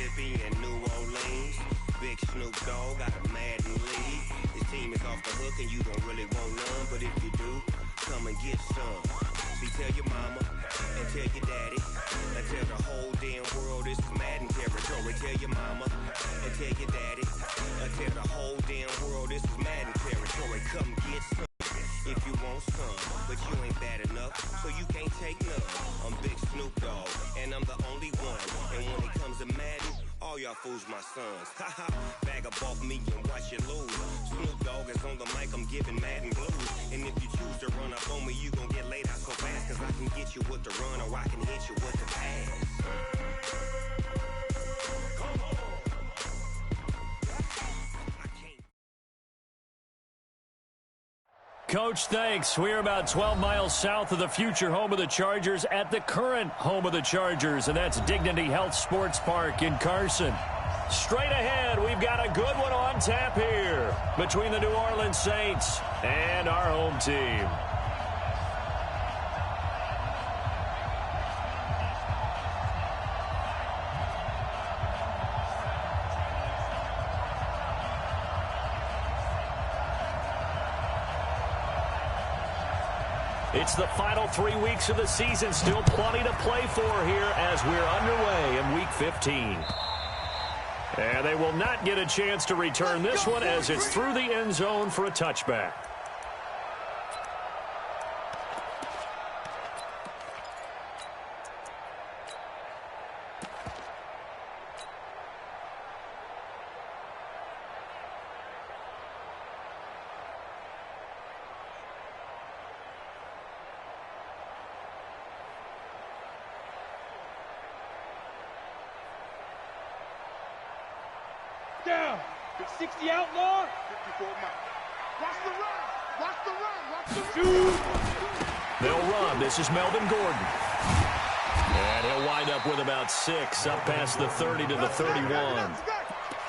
Mississippi and New Orleans. Big Snoop Dogg got a Madden league. His team is off the hook and you don't really want none, but if you do, come and get some. See, tell your mama and tell your daddy and tell the whole damn world this is Madden territory. Tell your mama and tell your daddy and tell the whole damn world this is Madden territory. Come get some if you want some, but you ain't bad enough, so you can't take none. I'm Big Snoop Dogg, and I'm the only one. And when it comes to Madden, all y'all fools my sons. Haha, bag up off me and watch you lose. Snoop Dogg is on the mic, I'm giving Madden blues. And if you choose to run up on me, you gon' get laid out so fast, cause I can get you with the run or I can hit you with the pass. Coach, thanks. We're about 12 miles south of the future home of the Chargers at the current home of the Chargers, and that's Dignity Health Sports Park in Carson. Straight ahead, we've got a good one on tap here between the New Orleans Saints and our home team. It's the final 3 weeks of the season. Still plenty to play for here as we're underway in Week 15. And they will not get a chance to return this one as it's through the end zone for a touchback. Down. 60 outlaw. 54 miles. Watch the run. Watch the run. Watch the run. They'll run. This is Melvin Gordon. And he'll wind up with about 6 up past the 30 to the 31.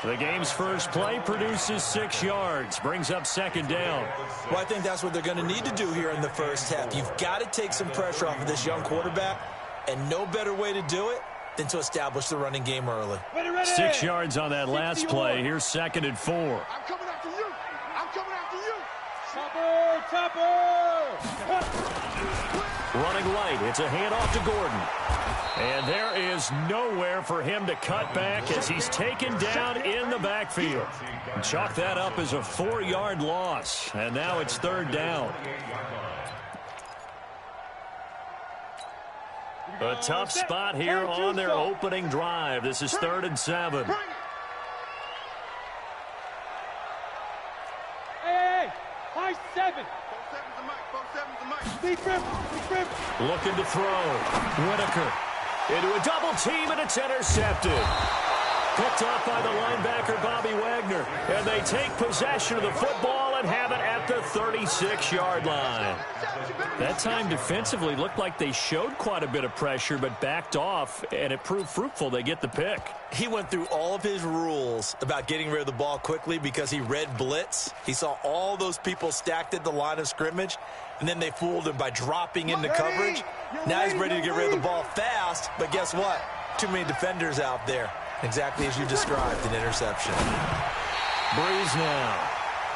The game's first play produces 6 yards. Brings up second down. Well, I think that's what they're going to need to do here in the first half. You've got to take some pressure off of this young quarterback. And no better way to do it than to establish the running game early. 6 yards on that last play. Here's 2nd and 4. I'm coming after you. I'm coming after you. Chopper. Running right. It's a handoff to Gordon. And there is nowhere for him to cut back as he's taken down in the backfield. Chalk that up as a 4-yard loss. And now it's 3rd down. A tough spot here on their opening drive. This is 3rd and 7. Hey, high 7. 4-7's the mic. 4-7's the mic. Deep rip. Looking to throw. Whitaker into a double team, and it's intercepted. Picked off by the linebacker, Bobby Wagner. And they take possession of the football and have it at the 36-yard line. That time defensively looked like they showed quite a bit of pressure but backed off, and it proved fruitful. They get the pick. He went through all of his rules about getting rid of the ball quickly because he read blitz. He saw all those people stacked at the line of scrimmage, and then they fooled him by dropping into coverage. Now he's ready to get rid of the ball fast, but guess what? Too many defenders out there. Exactly as you described, an interception. Breeze now.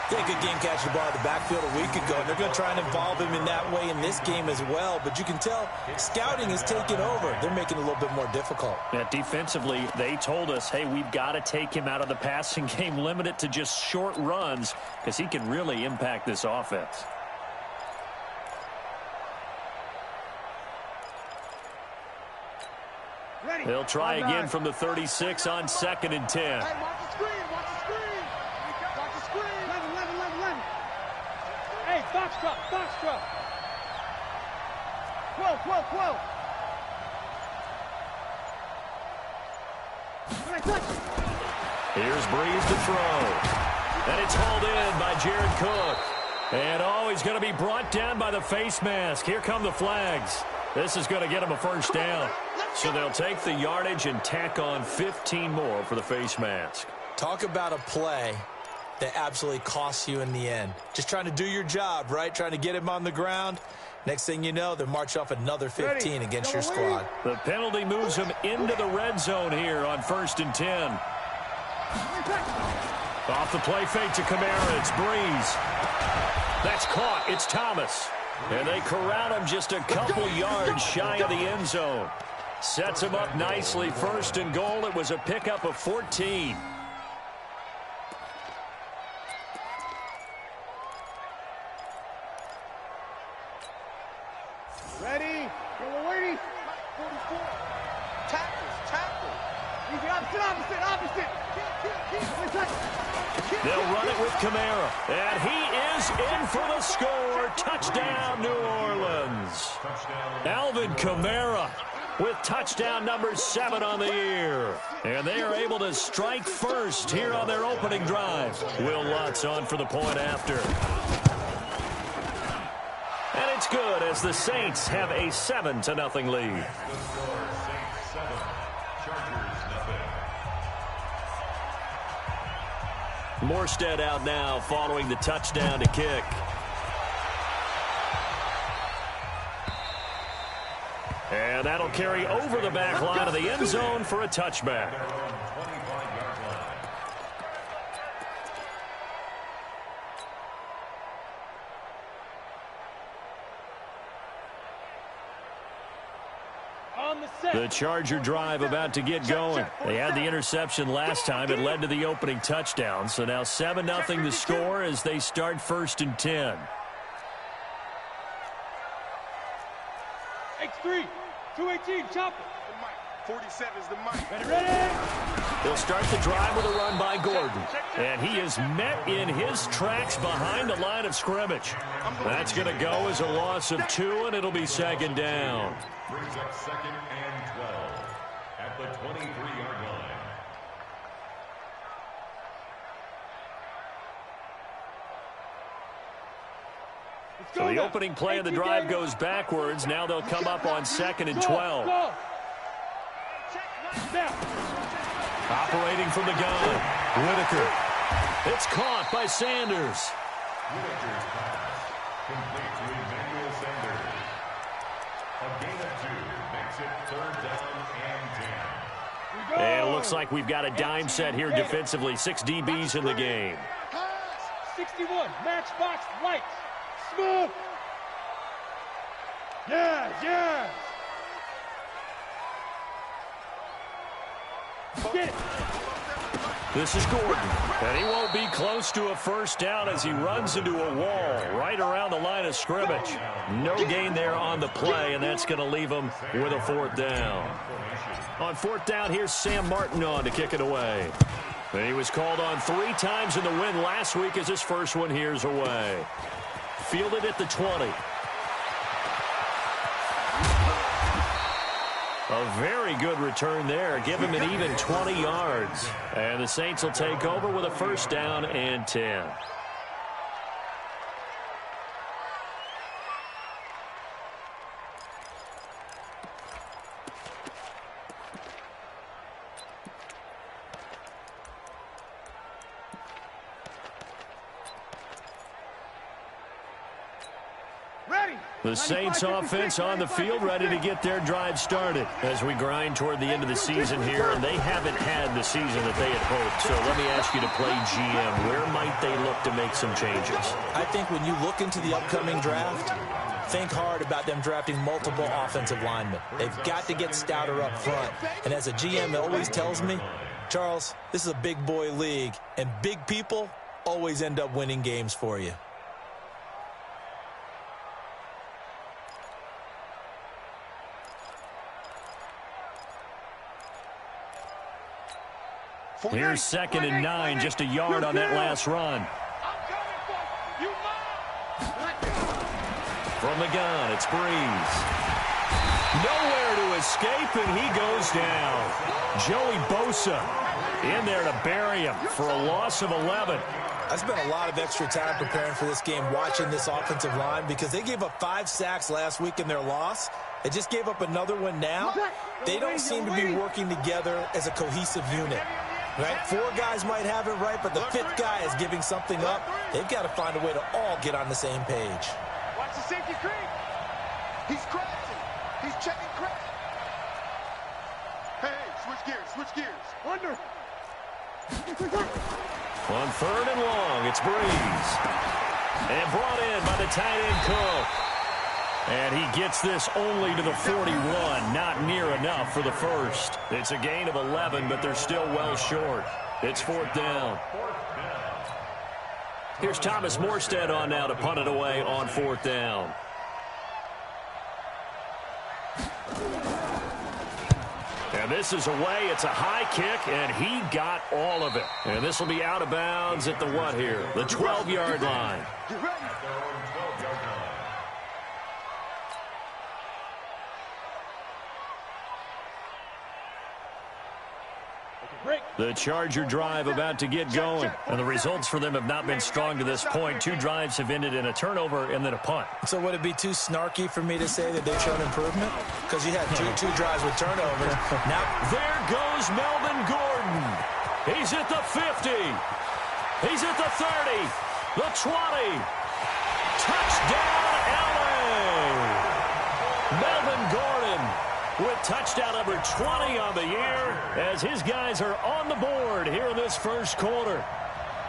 He had a good game catching the ball in the backfield a week ago, and they're going to try and involve him in that way in this game as well. But you can tell scouting is taking over. They're making it a little bit more difficult. Yeah, defensively, they told us, hey, we've got to take him out of the passing game, limit it to just short runs, because he can really impact this offense. They'll try again from the 36 on 2nd and 10. Hey, watch the screen. Watch the screen. Watch the screen. 11. Hey, box drop. 12. Here's Breeze to throw. And it's hauled in by Jared Cook. And, he's going to be brought down by the face mask. Here come the flags. This is going to get him a first down. So they'll take the yardage and tack on 15 more for the face mask. Talk about a play that absolutely costs you in the end. Just trying to do your job, right? Trying to get him on the ground. Next thing you know, they'll march off another 15 against your squad. The penalty moves them into the red zone here on 1st and 10. Off the play fake to Kml. It's Breeze. That's caught. It's Thomas. And they corral him just a couple yards shy of the end zone. Sets him up nicely. 1st and goal. It was a pickup of 14. Ready? Go waiting. 44. Tackles. Opposite. They'll run it with Kml. And he is in for the score. Touchdown, New Orleans. Alvin Kamara with touchdown number 7 on the year. And they are able to strike first here on their opening drive. Will Lutz on for the point after. And it's good as the Saints have a 7-0 lead. Morstead out now following the touchdown to kick. And that'll carry over the back line of the end zone for a touchback. The Charger drive about to get going. They had the interception last time. It led to the opening touchdown. So now 7-0 the score as they start 1st and 10. X3, 218, chopper. 47 is the mic. Ready? They'll start the drive with a run by Gordon. And he is met in his tracks behind the line of scrimmage. That's going to go as a loss of 2, and it'll be 2nd down. Brings up 2nd and 12 at the 23-yard line. So the opening play of the drive goes backwards. Now they'll come up on 2nd and 12. Operating from the gun, Whitaker. It's caught by Sanders. Whitaker's pass complete to Emmanuel Sanders. A gain of 2 makes it 3rd down and 10. And it looks like we've got a dime set here defensively. 6 DBs in the game. 61, matchbox lights. Smooth. Yeah. Get it. This is Gordon, and he won't be close to a 1st down as he runs into a wall right around the line of scrimmage. No gain there on the play, and that's going to leave him with a 4th down. On 4th down, here's Sam Martin on to kick it away. And he was called on 3 times in the win last week as his first one here's away. Fielded at the 20. A very good return there. Give him an even 20 yards. And the Saints will take over with a 1st down and 10. The Saints offense on the field ready to get their drive started as we grind toward the end of the season here, and they haven't had the season that they had hoped. So let me ask you to play GM. Where might they look to make some changes? I think when you look into the upcoming draft, think hard about them drafting multiple offensive linemen. They've got to get stouter up front. And as a GM always tells me, Charles, this is a big boy league, and big people always end up winning games for you. Here's 2nd and 9, just a yard on that last run. From the gun, it's Breeze. Nowhere to escape, and he goes down. Joey Bosa in there to bury him for a loss of 11. I spent a lot of extra time preparing for this game, watching this offensive line, because they gave up 5 sacks last week in their loss. They just gave up another one now. They don't seem to be working together as a cohesive unit. Right? 4 guys might have it right, but the 5th guy is giving something up. They've got to find a way to all get on the same page. Watch the safety creep. He's crashing. He's checking crash. Hey, switch gears, switch gears. Under. On 3rd and long, it's Breeze. And brought in by the tight end Cook. And he gets this only to the 41, not near enough for the first. It's a gain of 11, but they're still well short. It's 4th down. Here's Thomas Morstead on now to punt it away on 4th down. And this is away. It's a high kick, and he got all of it. And this will be out of bounds at the what here? The 12-yard line. The Charger drive about to get going. And the results for them have not been strong to this point. 2 drives have ended in a turnover and then a punt. So would it be too snarky for me to say that they've shown improvement? Because you had two drives with turnovers. Now there goes Melvin Gordon. He's at the 50. He's at the 30. The 20. Touchdown, LA. Melvin Gordon with touchdown number 20 on the year as his guys are on the board here in this first quarter.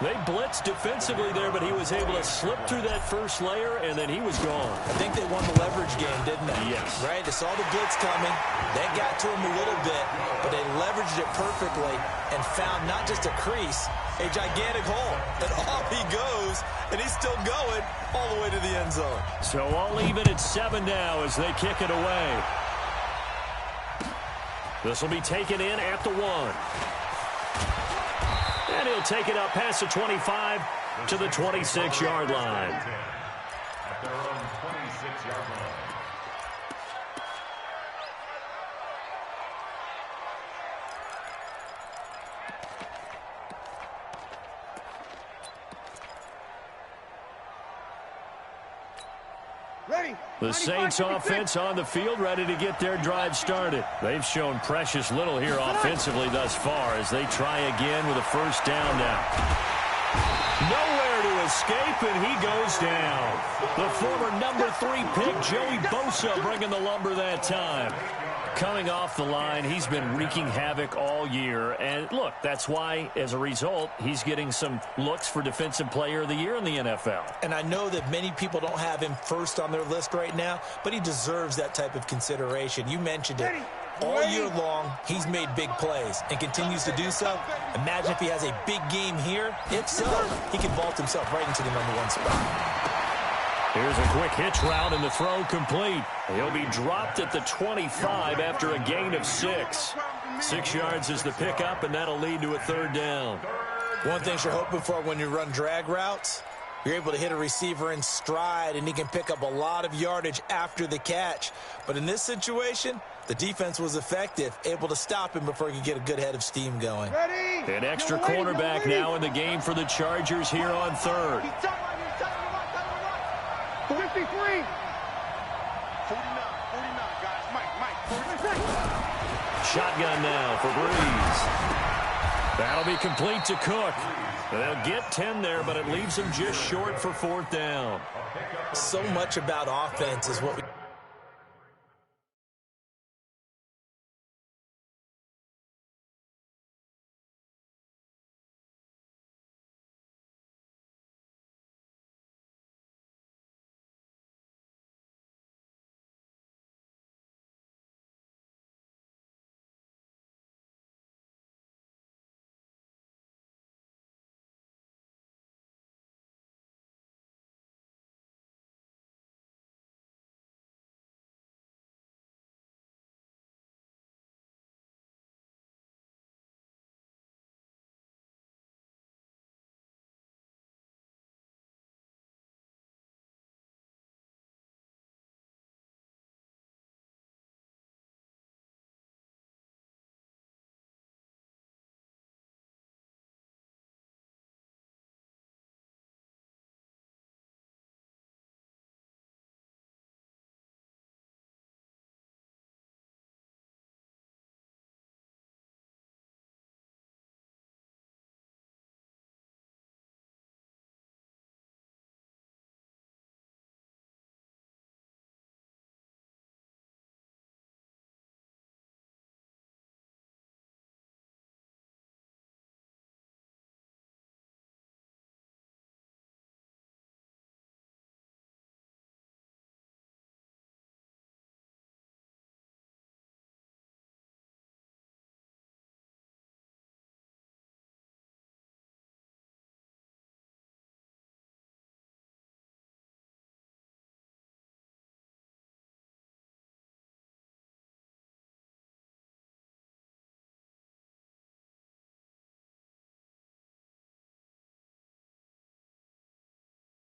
They blitzed defensively there, but he was able to slip through that first layer, and then he was gone. I think they won the leverage game, didn't they? Yes. Right? They saw the blitz coming. That got to him a little bit, but they leveraged it perfectly and found not just a crease, a gigantic hole. And off he goes, and he's still going all the way to the end zone. So all even at 7 now as they kick it away. This will be taken in at the 1. And he'll take it up past the 25 to the 26-yard line. At their own 26-yard line. Ready. The Saints offense on the field, ready to get their drive started. They've shown precious little here offensively thus far as they try again with a first down now. Nowhere to escape, and he goes down. The former number 3 pick, Joey Bosa, bringing the lumber that time. Coming off the line, he's been wreaking havoc all year. And look, that's why, as a result, he's getting some looks for Defensive Player of the Year in the NFL. And I know that many people don't have him first on their list right now, but he deserves that type of consideration. You mentioned it. All year long, he's made big plays and continues to do so. Imagine if he has a big game here. If so, he can vault himself right into the number 1 spot. Here's a quick hitch route and the throw complete. He'll be dropped at the 25 after a gain of 6. 6 yards is the pickup, and that'll lead to a 3rd down. One thing you're hoping for when you run drag routes, you're able to hit a receiver in stride, and he can pick up a lot of yardage after the catch. But in this situation, the defense was effective, able to stop him before he could get a good head of steam going. Ready. An extra cornerback now in the game for the Chargers here on 3rd. 53. 49, guys. Mike, 49. Shotgun now for Breeze. That'll be complete to Cook. They'll get 10 there, but it leaves them just short for 4th down. So much about offense is what we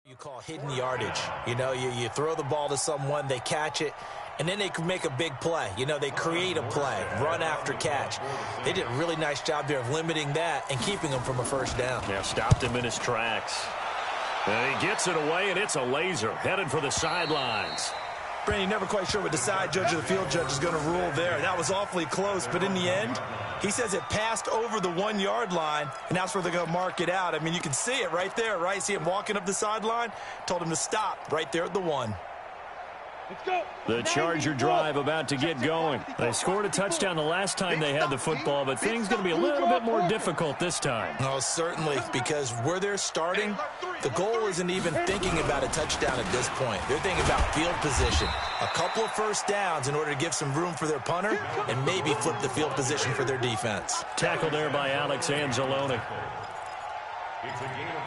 You call hidden yardage. You know, you throw the ball to someone, they catch it, and then they can make a big play. You know, they create a play, run after catch. They did a really nice job there of limiting that and keeping them from a first down. Yeah, stopped him in his tracks. And he gets it away, and it's a laser headed for the sidelines. Brandon, you're never quite sure what the side judge or the field judge is going to rule there. That was awfully close, but in the end, he says it passed over the 1 yard line, and that's where they're going to mark it out. I mean, you can see it right there, right? See him walking up the sideline? Told him to stop right there at the 1. Let's go. The Charger drive about to get going. They scored a touchdown the last time they had the football, but things going to be a little bit more difficult this time. Oh, certainly, because where they're starting, the goal isn't even thinking about a touchdown at this point. They're thinking about field position. A couple of first downs in order to give some room for their punter and maybe flip the field position for their defense. Tackle there by Alex Anzalone. It's a gain of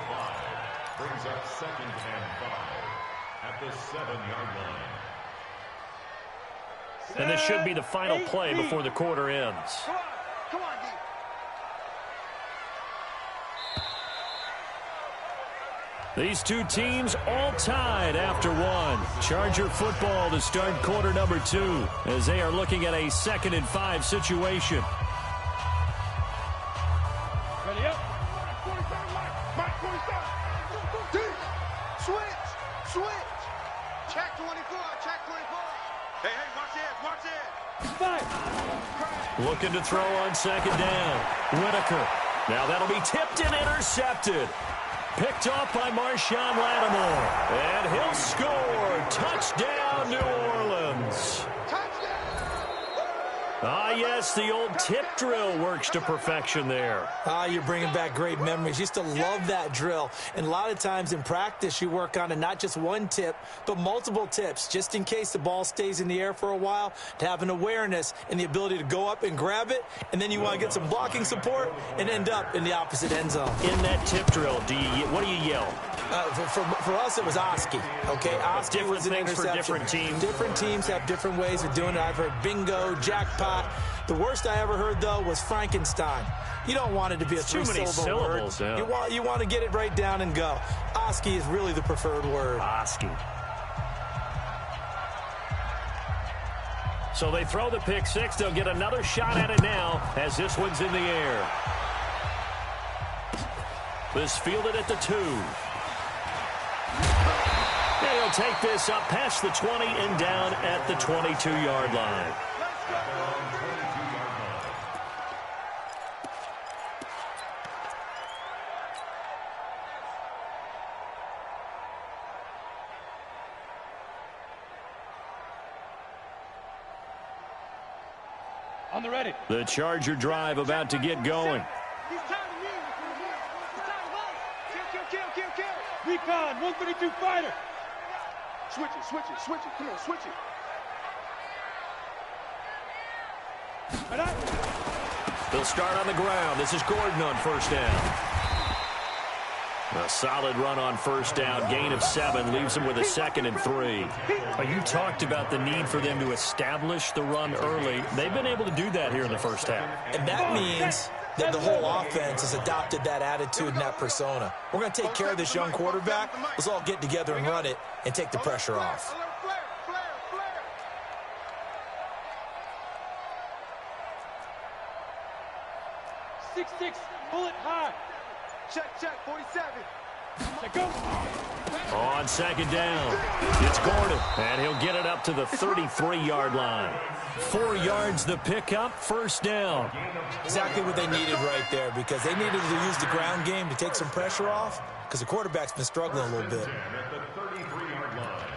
5. Brings up 2nd and 5 at the 7-yard line. And this should be the final play before the quarter ends. Come on, D. These two teams all tied after one. Charger football to start quarter number 2 as they are looking at a 2nd and 5 situation. Ready up. Mike 47. Switch. Check 24. Hey, watch it. Five. Looking to throw on 2nd down. Whitaker. Now that'll be tipped and intercepted. Picked off by Marshawn Lattimore. And he'll score. Touchdown, New Orleans. Ah, yes, the old tip drill works to perfection there. Ah, you're bringing back great memories. Used to love that drill. And a lot of times in practice, you work on it, not just one tip, but multiple tips, just in case the ball stays in the air for a while, to have an awareness and the ability to go up and grab it, and then you want to get some blocking support and end up in the opposite end zone. In that tip drill, what do you yell? For us, it was Oski. Okay, Oski was an interception. For different teams. Different teams have different ways of doing it. I've heard bingo, jackpot. The worst I ever heard, though, was Frankenstein. You don't want it to be a three-syllable word. Yeah. You want to get it right down and go. Oski is really the preferred word. Oski. So they throw the pick 6. They'll get another shot at it now as this one's in the air. This fielded at the 2. And he'll take this up past the 20 and down at the 22-yard line. On the ready. The Charger drive about to get going. He's tired of you. He's tired of us. Kill. Recon, 132 fighter. Switch it. Come on, switch it. They'll start on the ground. This is Gordon on first down. A solid run on first down. Gain of 7 leaves them with a 2nd and 3. You talked about the need for them to establish the run early. They've been able to do that here in the first half. And that means that the whole offense has adopted that attitude and that persona. We're going to take care of this young quarterback. Let's all get together and run it and take the pressure off. Flare. 6'6", bullet high. Check, 47. Let go. On 2nd down, it's Gordon, and he'll get it up to the 33-yard line. 4 yards the pickup, first down. Exactly what they needed right there, because they needed to use the ground game to take some pressure off, because the quarterback's been struggling a little bit. At the 33-yard line.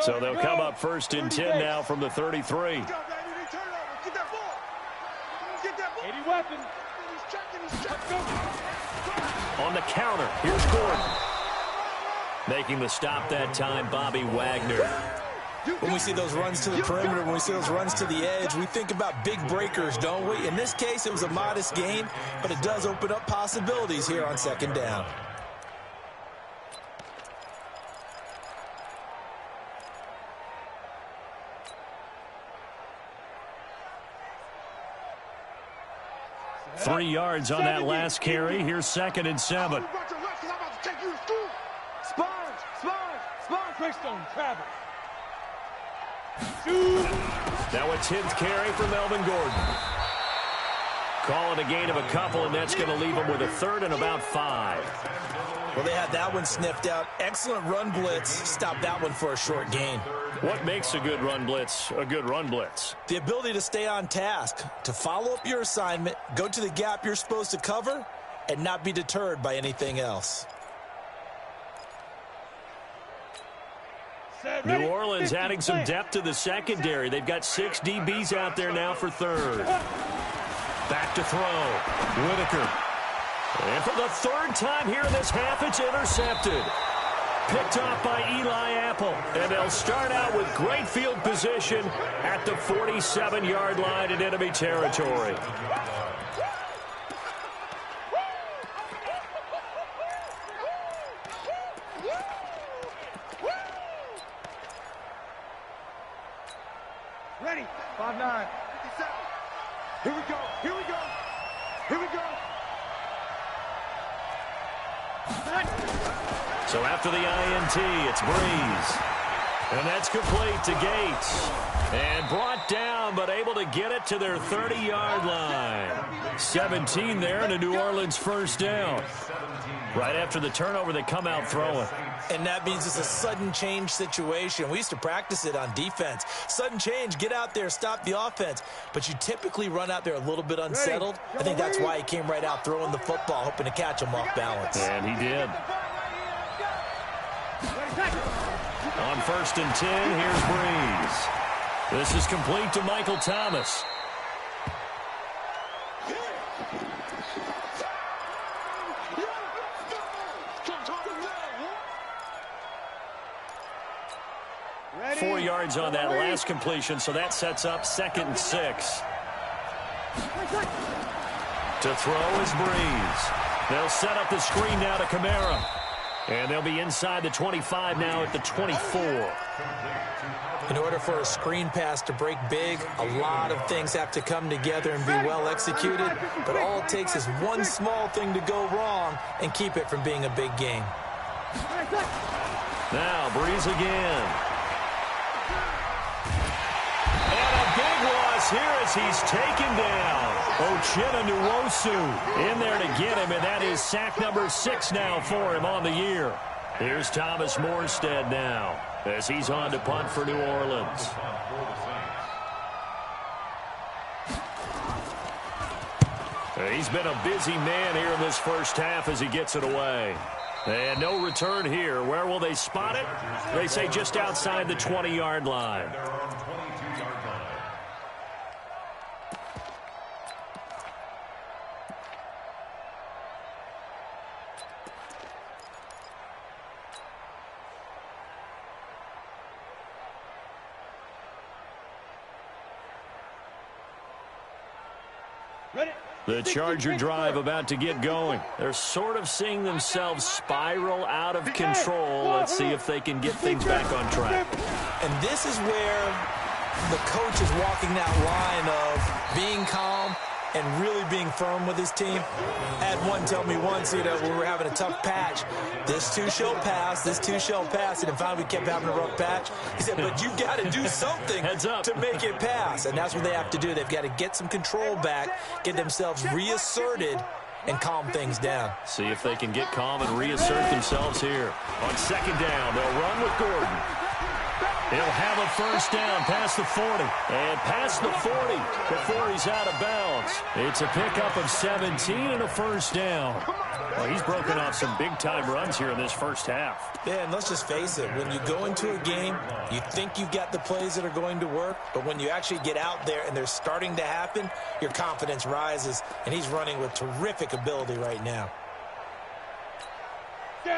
So they'll come up 1st and 10 now from the 33. Get that ball. 80 weapons. He's checking. On the counter, here's Gordon. Making the stop that time, Bobby Wagner. When we see those runs to the perimeter, when we see those runs to the edge, we think about big breakers, don't we? In this case, it was a modest gain, but it does open up possibilities here on second down. Three yards on that last carry. Here's 2nd and 7. Now a 10th carry for Melvin Gordon. Calling a gain of a couple, and that's going to leave him with a 3rd and about 5. Well, they had that one sniffed out. Excellent run blitz. Stop that one for a short gain. What makes a good run blitz a good run blitz? The ability to stay on task, to follow up your assignment, go to the gap you're supposed to cover, and not be deterred by anything else. New Orleans adding some depth to the secondary. They've got 6 DBs out there now for 3rd. Back to throw. Whitaker. And for the 3rd time here in this half, it's intercepted. Picked off by Eli Apple. And they'll start out with great field position at the 47-yard line in enemy territory. Ready. 5-9. 57. Here we go. Here we go. Here we go. So after the INT, it's Breeze. And that's complete to Gates. And brought down, but able to get it to their 30-yard line. 17 there and a New Orleans 1st down. Right after the turnover, they come out throwing. And that means it's a sudden change situation. We used to practice it on defense. Sudden change, get out there, stop the offense. But you typically run out there a little bit unsettled. I think that's why he came right out throwing the football, hoping to catch him off balance. And he did. On 1st and 10, here's Breeze. This is complete to Michael Thomas. Ready. 4 yards on that last completion, so that sets up 2nd and 6. To throw is Breeze. They'll set up the screen now to Kamara. And they'll be inside the 25 now at the 24. In order for a screen pass to break big, a lot of things have to come together and be well executed. But all it takes is one small thing to go wrong and keep it from being a big game. Now Breeze again. And a big loss here as he's taken down. Uchenna Nwosu in there to get him, and that is sack number 6 now for him on the year. Here's Thomas Morstead now as he's on to punt for New Orleans. He's been a busy man here in this first half as he gets it away. And no return here. Where will they spot it? They say just outside the 20-yard line. The Charger drive about to get going. They're sort of seeing themselves spiral out of control. Let's see if they can get things back on track. And this is where the coach is walking that line of being calm and really being firm with his team. I had one tell me once, when we were having a tough patch, this too shall pass, this too shall pass, and finally we kept having a rough patch. He said, but you got to do something to make it pass, and that's what they have to do. They've got to get some control back, get themselves reasserted, and calm things down. See if they can get calm and reassert themselves here. On 2nd down, they'll run with Gordon. He'll have a 1st down past the 40. And past the 40 before he's out of bounds. It's a pickup of 17 and a 1st down. Well, he's broken off some big-time runs here in this first half. Yeah, and let's just face it. When you go into a game, you think you've got the plays that are going to work. But when you actually get out there and they're starting to happen, your confidence rises. And he's running with terrific ability right now.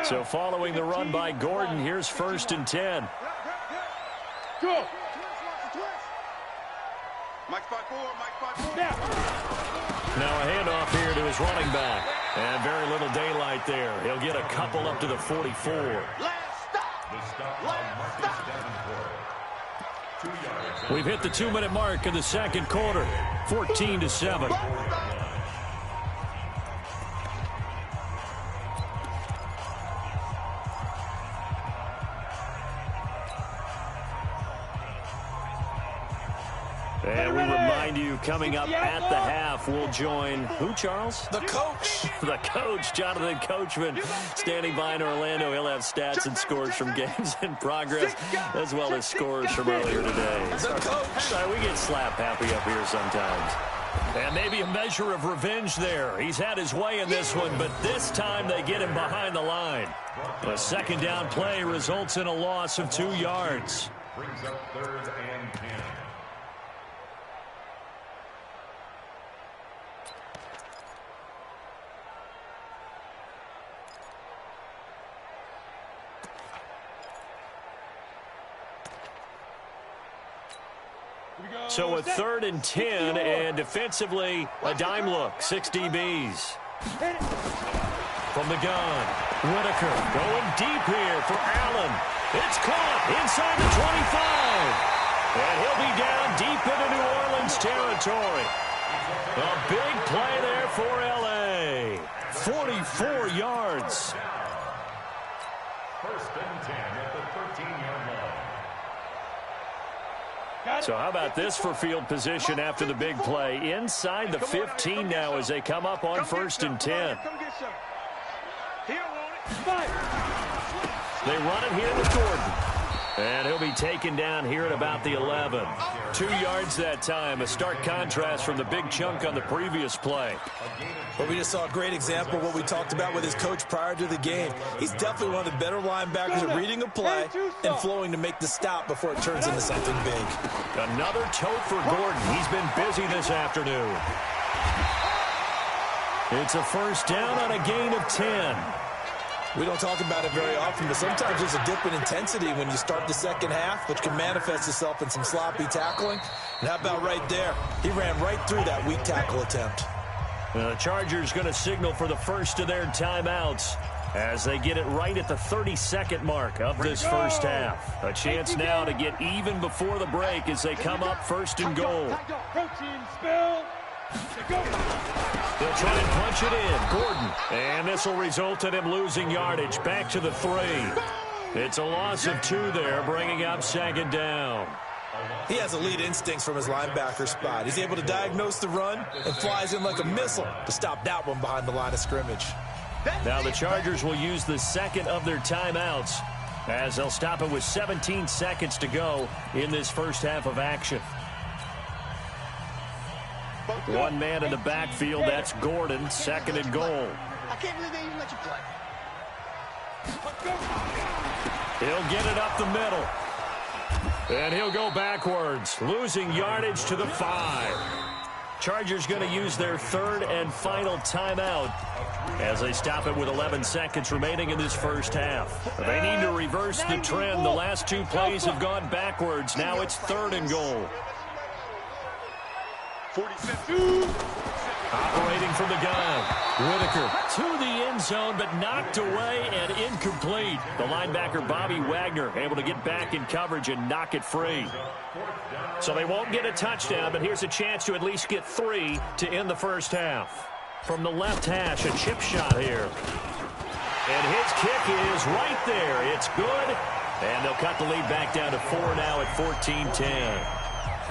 So following the run by Gordon, here's 1st and 10. Go. Mike 5-4, Mike 5-4. Now a handoff here to his running back. And very little daylight there. He'll get a couple up to the 44. We've hit the 2-minute mark in the second quarter. 14-7. And we remind you, coming up at the half, we'll join who, Charles? The coach. The coach, Jonathan Coachman, standing by in Orlando. He'll have stats and scores from games in progress, as well as scores from earlier today. The coach. We get slap happy up here sometimes. And maybe a measure of revenge there. He's had his way in this one, but this time they get him behind the line. A second down play results in a loss of 2 yards. Brings up 3rd and 10. So a 3rd and 10, and defensively, a dime look, 6 DBs. From the gun, Whitaker going deep here for Allen. It's caught inside the 25. And he'll be down deep into New Orleans territory. A big play there for L.A. 44 yards. 1st and 10 at the 13-yard line. So how about this for field position after the big play? Inside the 15 now as they come up on 1st and 10. They run it here with Gordon. And he'll be taken down here at about the 11. 2 yards that time. A stark contrast from the big chunk on the previous play. Well, we just saw a great example of what we talked about with his coach prior to the game. He's definitely one of the better linebackers at reading a play and flowing to make the stop before it turns into something big. Another tote for Gordon. He's been busy this afternoon. It's a 1st down on a gain of 10. We don't talk about it very often, but sometimes there's a dip in intensity when you start the second half, which can manifest itself in some sloppy tackling. And how about right there? He ran right through that weak tackle attempt. The Chargers going to signal for the first of their timeouts as they get it right at the 32nd mark of this first half. A chance now to get even before the break as they come up 1st and goal. They'll try and punch it in. Gordon. And this will result in him losing yardage. Back to the 3. It's a loss of 2 there, bringing up 2nd down. He has elite instincts from his linebacker spot. He's able to diagnose the run and flies in like a missile to stop that one behind the line of scrimmage. Now the Chargers will use the second of their timeouts as they'll stop it with 17 seconds to go in this first half of action. One man in the backfield, that's Gordon, 2nd and goal. I can't believe they even let you play. He'll get it up the middle. And he'll go backwards, losing yardage to the 5. Chargers going to use their 3rd and final timeout as they stop it with 11 seconds remaining in this first half. They need to reverse the trend. The last 2 plays have gone backwards. Now it's 3rd and goal. 47. Operating from the gun. Whitaker to the end zone, but knocked away and incomplete. The linebacker, Bobby Wagner, able to get back in coverage and knock it free. So they won't get a touchdown, but here's a chance to at least get 3 to end the first half. From the left hash, a chip shot here. And his kick is right there. It's good. And they'll cut the lead back down to 4 now at 14-10.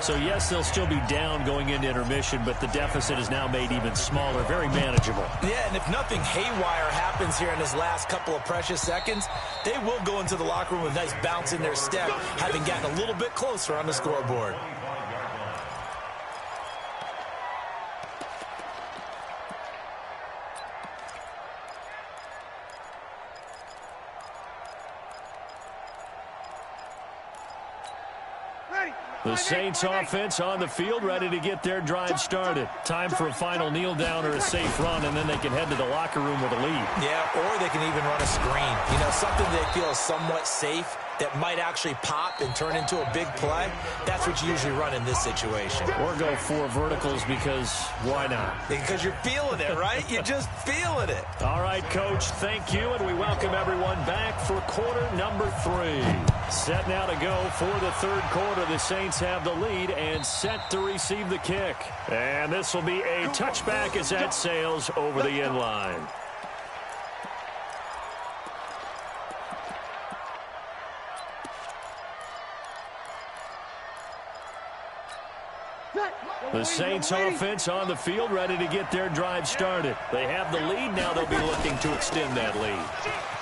So, yes, they'll still be down going into intermission, but the deficit is now made even smaller, very manageable. Yeah, and if nothing haywire happens here in this last couple of precious seconds, they will go into the locker room with a nice bounce in their step, having gotten a little bit closer on the scoreboard. The Saints offense on the field, ready to get their drive started. Time for a final kneel down or a safe run, and then they can head to the locker room with a lead. Yeah, or they can even run a screen. You know, something they feel is somewhat safe that might actually pop and turn into a big play, that's what you usually run in this situation. Or go 4 verticals because why not? Because you're feeling it, right? You're just feeling it. All right, Coach, thank you, and we welcome everyone back for quarter number 3. Set now to go for the third quarter. The Saints have the lead and set to receive the kick. And this will be a touchback as that sails over the end line. The Saints offense on the field, ready to get their drive started. They have the lead. Now they'll be looking to extend that lead.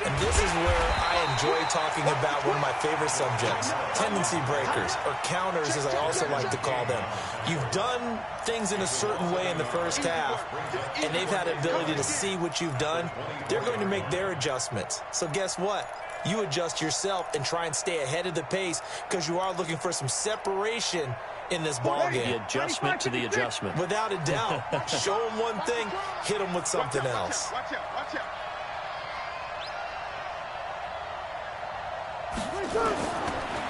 And this is where I enjoy talking about one of my favorite subjects, tendency breakers, or counters as I also like to call them. You've done things in a certain way in the first half, and they've had the ability to see what you've done. They're going to make their adjustments. So guess what? You adjust yourself and try and stay ahead of the pace because you are looking for some separation in this ball game. The adjustment to the adjustment. Without a doubt. Show them one thing, hit them with something else. Watch out, watch out.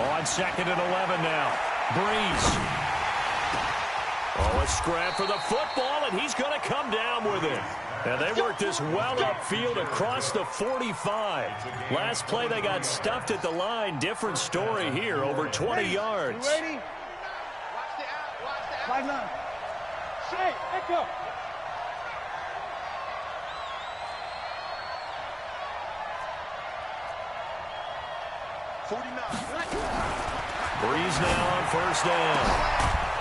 On 2nd and 11 now. Breeze. Oh, a scrap for the football, and he's going to come down with it. And they worked this well upfield across the 45. Last play, they got stuffed at the line. Different story here, over 20 yards. Ready? Watch the out. 5-9. Say, echo. Breeze now on first down.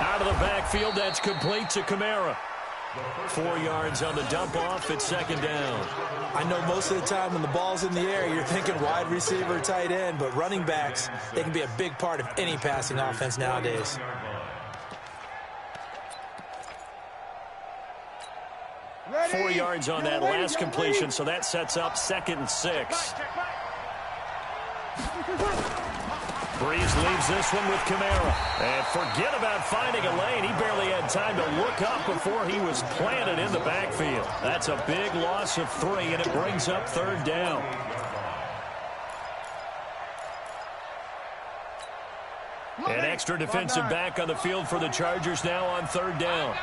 Out of the backfield, that's complete to Kml. 4 yards on the dump off at 2nd down. I know most of the time when the ball's in the air, you're thinking wide receiver, tight end, but running backs, they can be a big part of any passing offense nowadays. Ready? 4 yards on that Ready, last completion, so that sets up 2nd and 6. Breeze leaves this one with Kml. And forget about finding a lane. He barely had time to look up before he was planted in the backfield. That's a big loss of 3, and it brings up 3rd down. An extra defensive back on the field for the Chargers now on 3rd down.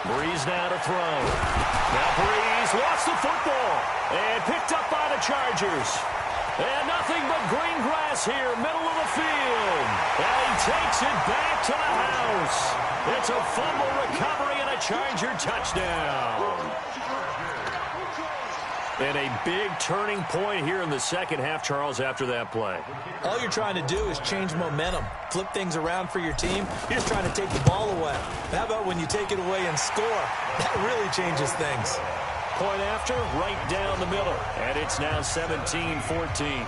Breeze now to throw. Now Breeze lost the football and picked up by the Chargers. And nothing but green grass here, middle of the field. And he takes it back to the house. It's a fumble recovery and a Charger touchdown. And a big turning point here in the second half, Charles, after that play. All you're trying to do is change momentum, flip things around for your team. You're just trying to take the ball away. How about when you take it away and score? That really changes things. Point after, right down the middle. And it's now 17-14.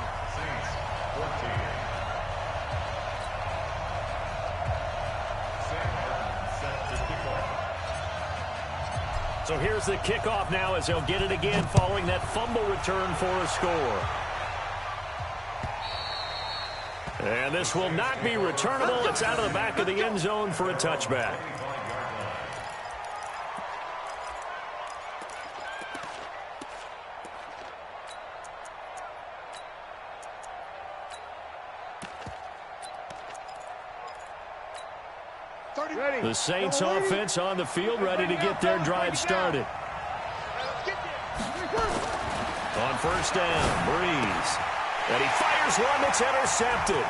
So here's the kickoff now as they'll get it again following that fumble return for a score. And this will not be returnable. It's out of the back of the end zone for a touchback. The Saints offense on the field ready to get their drive started. On first down, Breeze. And he fires one that's intercepted.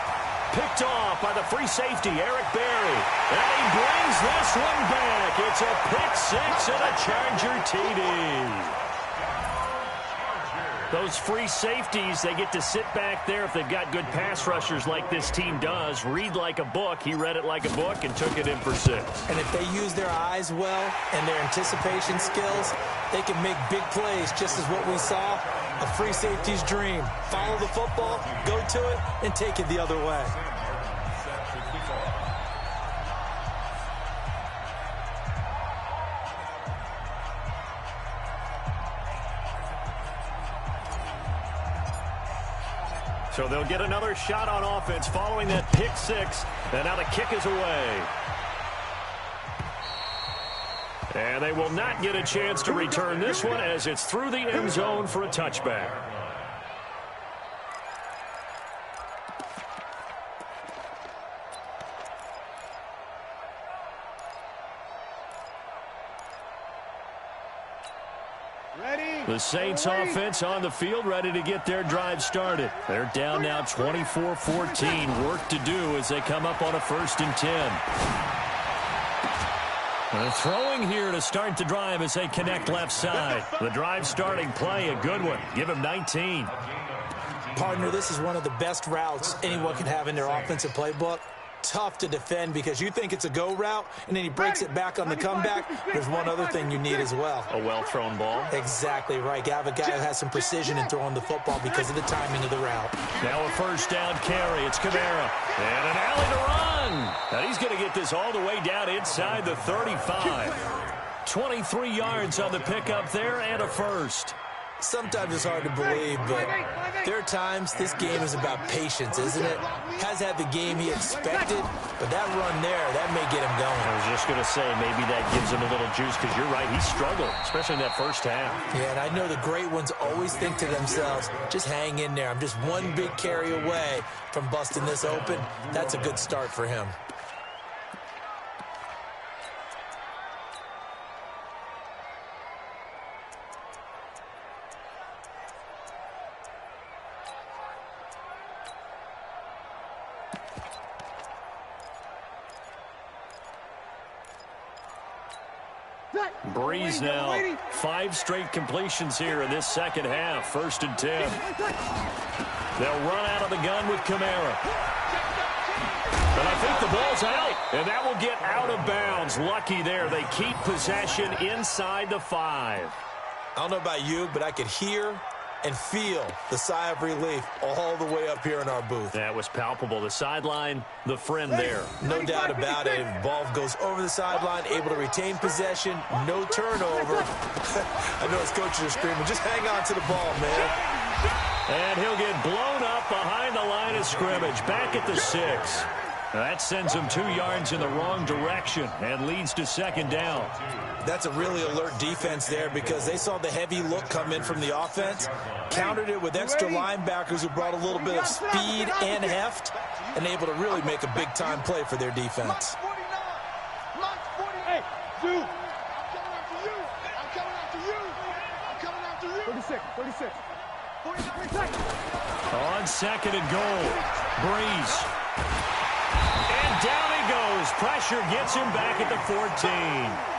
Picked off by the free safety, Eric Berry. And he brings this one back. It's a pick six and a Charger TD. Those free safeties, they get to sit back there if they've got good pass rushers like this team does. Read like a book. He read it like a book and took it in for 6. And if they use their eyes well and their anticipation skills, they can make big plays, just as what we saw, a free safety's dream. Follow the football, go to it, and take it the other way. So they'll get another shot on offense following that pick six. And now the kick is away. And they will not get a chance to return this one as it's through the end zone for a touchback. The Saints offense on the field, ready to get their drive started. They're down now 24-14. Work to do as they come up on a 1st and 10. They're throwing here to start the drive as they connect left side. The drive starting play, a good one. Give him 19. Partner, this is one of the best routes anyone can have in their offensive playbook. Tough to defend because you think it's a go route, and then he breaks it back on the comeback. There's one other thing you need as well. A well-thrown ball. Exactly right. You have a guy who has some precision in throwing the football because of the timing of the route. Now a 1st down carry. It's Kamara. And an alley to run. And he's going to get this all the way down inside the 35. 23 yards on the pickup there and a 1st. Sometimes it's hard to believe, but there are times this game is about patience, isn't it? Has had the game he expected, but that run there, that may get him going. I was just going to say, maybe that gives him a little juice because you're right, he struggled, especially in that 1st half. Yeah, and I know the great ones always think to themselves, just hang in there. I'm just one big carry away from busting this open. That's a good start for him. Breeze now, 5 straight completions here in this 2nd half. 1st and 10. They'll run out of the gun with Kamara. And I think the ball's out. And that will get out of bounds. Lucky there. They keep possession inside the 5. I don't know about you, but I could hear and feel the sigh of relief all the way up here in our booth. That was palpable. The sideline, the friend there. No doubt about it. Ball goes over the sideline, able to retain possession, no turnover. I know his coaches are screaming, just hang on to the ball, man. And he'll get blown up behind the line of scrimmage, back at the 6. That sends him 2 yards in the wrong direction and leads to 2nd down. That's a really alert defense there because they saw the heavy look come in from the offense, countered it with extra linebackers who brought a little bit of speed and heft, and able to really make a big-time play for their defense. Hey, Zoo! I'm coming after you! I'm coming after you! I'm coming after you! 36. 49 seconds. On 2nd and goal, Breeze. And down he goes. Pressure gets him back at the 14.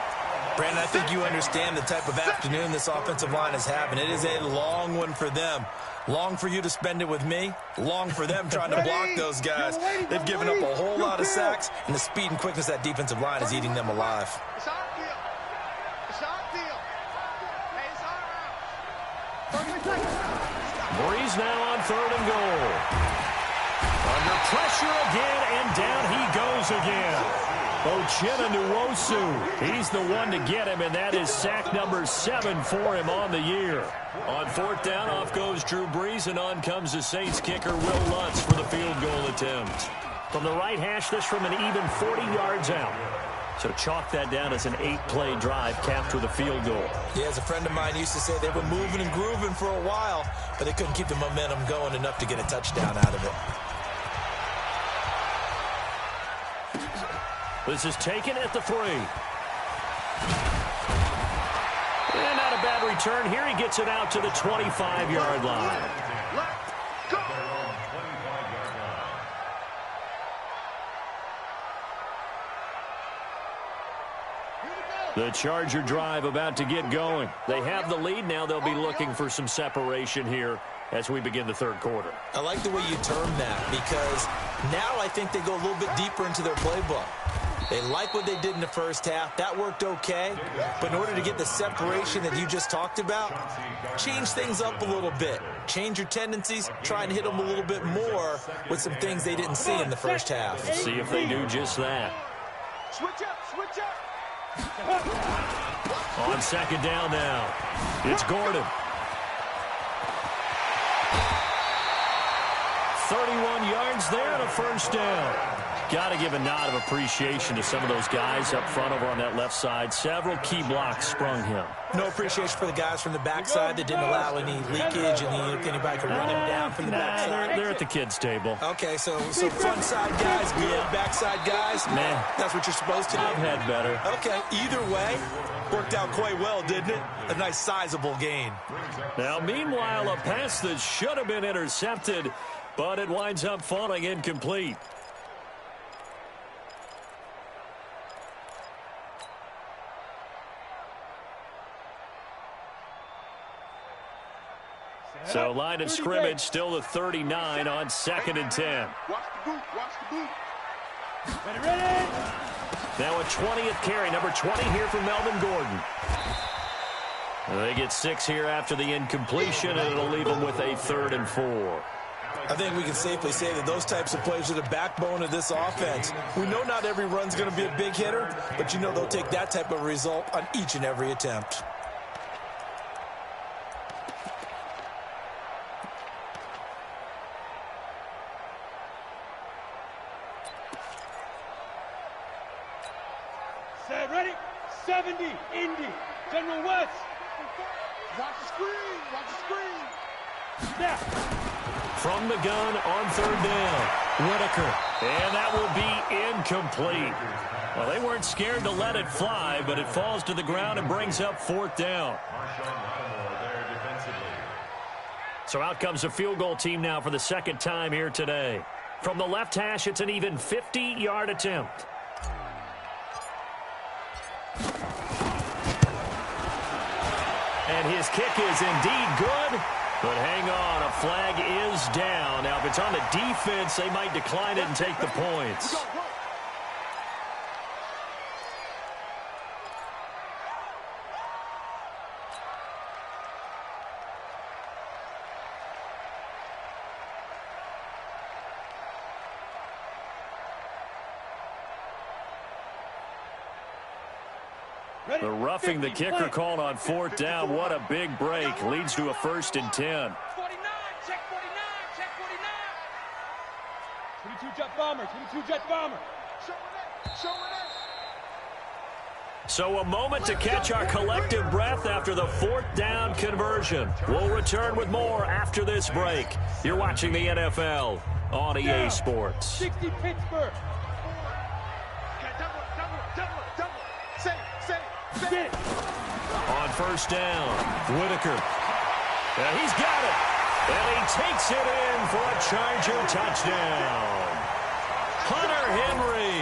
Brandon, I think you understand the type of afternoon this offensive line is having. It is a long one for them. Long for you to spend it with me. Long for them trying to block those guys. They've given up a whole lot of sacks, and the speed and quickness of that defensive line is eating them alive. It's our deal. It's our deal. Hey, it's our route. Breeze now on 3rd and goal. Under pressure again, and down he goes again. Ochena Nwosu, he's the one to get him, and that is sack number 7 for him on the year. On 4th down, off goes Drew Brees, and on comes the Saints kicker, Will Lutz, for the field goal attempt. From the right hash, this from an even 40 yards out. So chalk that down as an 8-play drive capped with a field goal. Yeah, as a friend of mine used to say, they were moving and grooving for a while, but they couldn't keep the momentum going enough to get a touchdown out of it. This is taken at the 3. And not a bad return here. He gets it out to the 25-yard line. Let's go! The Charger drive about to get going. They have the lead. Now they'll be looking for some separation here as we begin the 3rd quarter. I like the way you term that because now I think they go a little bit deeper into their playbook. They like what they did in the 1st half. That worked okay. But in order to get the separation that you just talked about, change things up a little bit. Change your tendencies. Try and hit them a little bit more with some things they didn't see in the 1st half. See if they do just that. Switch up, switch up. On 2nd down now, it's Gordon. 31 yards there and a 1st down. Got to give a nod of appreciation to some of those guys up front over on that left side. Several key blocks sprung him. No appreciation for the guys from the backside that didn't allow any leakage and anybody could run him down from the backside. They're at the kids' table. Okay, so front side guys, good. Backside guys, man, that's what you're supposed to do. I've had better. Okay, either way, worked out quite well, didn't it? A nice sizable gain. Now, meanwhile, a pass that should have been intercepted, but it winds up falling incomplete. So line of scrimmage still the 39 on 2nd and 10. Watch the boot. Watch the boot. Ready. Now a 20th carry, number 20 here for Melvin Gordon. They get 6 here after the incompletion, and it'll leave them with a 3rd and 4. I think we can safely say that those types of plays are the backbone of this offense. We know not every run's going to be a big hitter, but you know they'll take that type of result on each and every attempt. Set, ready. 70, Indy, General West. Watch the screen. Watch the screen. Snap. From the gun on 3rd down, Whitaker. And that will be incomplete. Well, they weren't scared to let it fly, but it falls to the ground and brings up 4th down. So out comes the field goal team now for the 2nd time here today. From the left hash, it's an even 50-yard attempt. And his kick is indeed good. But hang on, a flag is down. Now, if it's on the defense, they might decline it and take the points. The roughing the kicker called on 4th down. What a big break. Leads to a 1st and 10. 49, check 49, check 49. 22 jet bomber, 22 jet bomber. Show it. So a moment to catch our collective breath after the 4th down conversion. We'll return with more after this break. You're watching the NFL on EA Sports. 60 Pittsburgh. Double. Say. Get it. On 1st down, Whitaker. And he's got it. And he takes it in for a Charger touchdown. Hunter Henry,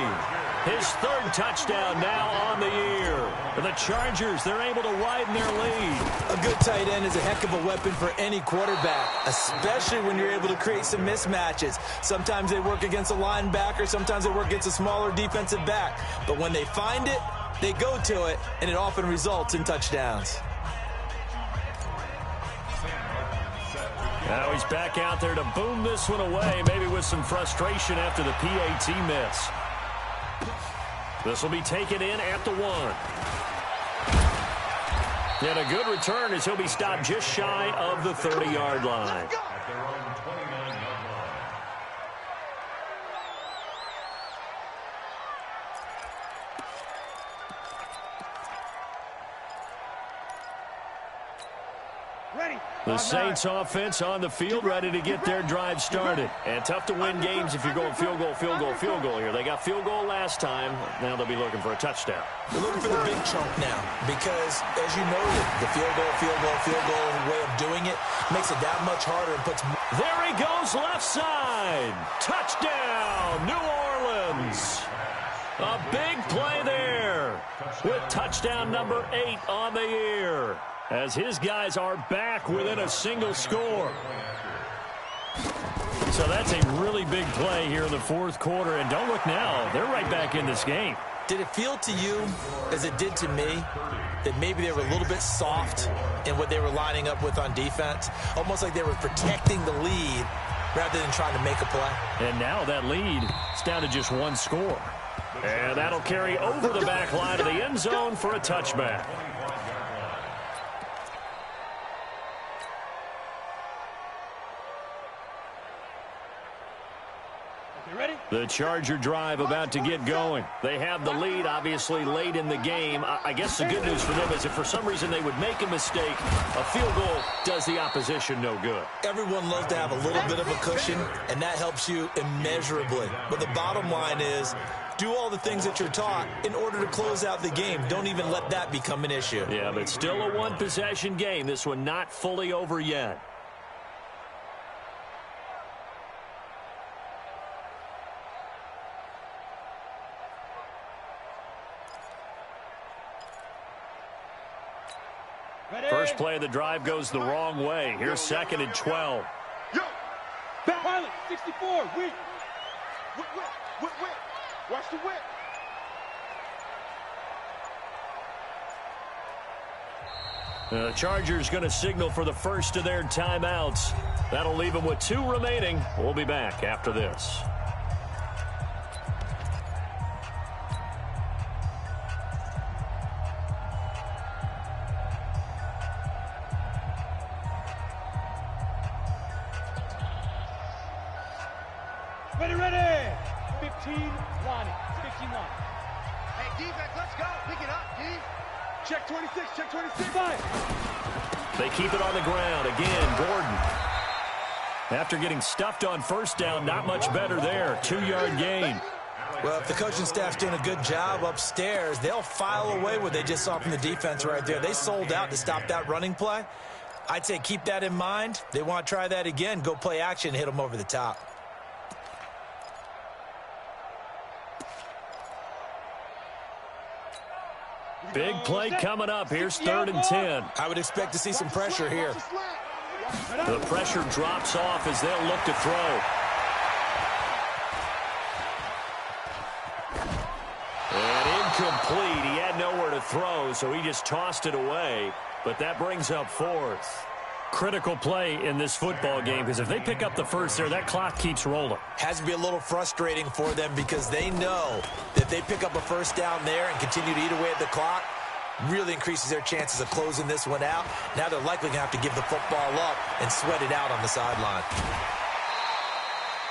his 3rd touchdown now on the year. And the Chargers, they're able to widen their lead. A good tight end is a heck of a weapon for any quarterback, especially when you're able to create some mismatches. Sometimes they work against a linebacker, sometimes they work against a smaller defensive back. But when they find it, they go to it, and it often results in touchdowns. Now he's back out there to boom this one away, maybe with some frustration after the PAT miss. This will be taken in at the 1. And a good return as he'll be stopped just shy of the 30-yard line. The Saints offense on the field ready to get their drive started. And tough to win games if you're going field goal here. They got field goal last time. Now they'll be looking for a touchdown. They're looking for the big chunk now because, as you noted, the field goal way of doing it makes it that much harder and puts... There he goes, left side. Touchdown, New Orleans. A big play there with touchdown number 8 on the year, as his guys are back within a single score. So that's a really big play here in the 4th quarter. And don't look now, they're right back in this game. Did it feel to you, as it did to me, that maybe they were a little bit soft in what they were lining up with on defense? Almost like they were protecting the lead rather than trying to make a play. And now that lead is down to just 1 score. And that'll carry over the back line of the end zone for a touchback. The Charger drive about to get going. They have the lead, obviously, late in the game. I guess the good news for them is if for some reason they would make a mistake, a field goal does the opposition no good. Everyone loves to have a little bit of a cushion, and that helps you immeasurably. But the bottom line is, do all the things that you're taught in order to close out the game. Don't even let that become an issue. Yeah, but still a one-possession game. This one not fully over yet. First play of the drive goes the wrong way. Here's 2nd and 12. Yo! Pilot, 64, whip. Watch the whip. The Chargers going to signal for the first of their timeouts. That'll leave them with 2 remaining. We'll be back after this. Ready. 15 line. 15 line. Hey, defense, let's go. Pick it up, D. Check 26. 5. They keep it on the ground. Again, Gordon. After getting stuffed on first down, not much better there. 2-yard gain. Well, if the coaching staff's doing a good job upstairs, they'll file away what they just saw from the defense right there. They sold out to stop that running play. I'd say keep that in mind. They want to try that again. Go play action, hit them over the top. Big play coming up. Here's 3rd and 10. I would expect to see some pressure here. The pressure drops off as they'll look to throw. And incomplete. He had nowhere to throw, so he just tossed it away. But that brings up 4th. Critical play in this football game, because if they pick up the first there, that clock keeps rolling. Has to be a little frustrating for them because they know that they pick up a first down there and continue to eat away at the clock, really increases their chances of closing this one out. Now they're likely going to have to give the football up and sweat it out on the sideline.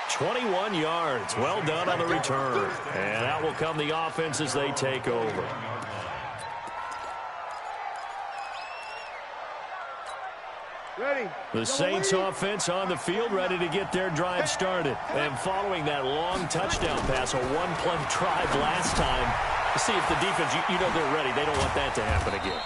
21 yards. Well done on the return. And out will come the offense as they take over. Ready. The Saints offense on the field, ready to get their drive started. And following that long touchdown pass, a one-play drive last time, to see if the defense, you know they're ready. They don't want that to happen again.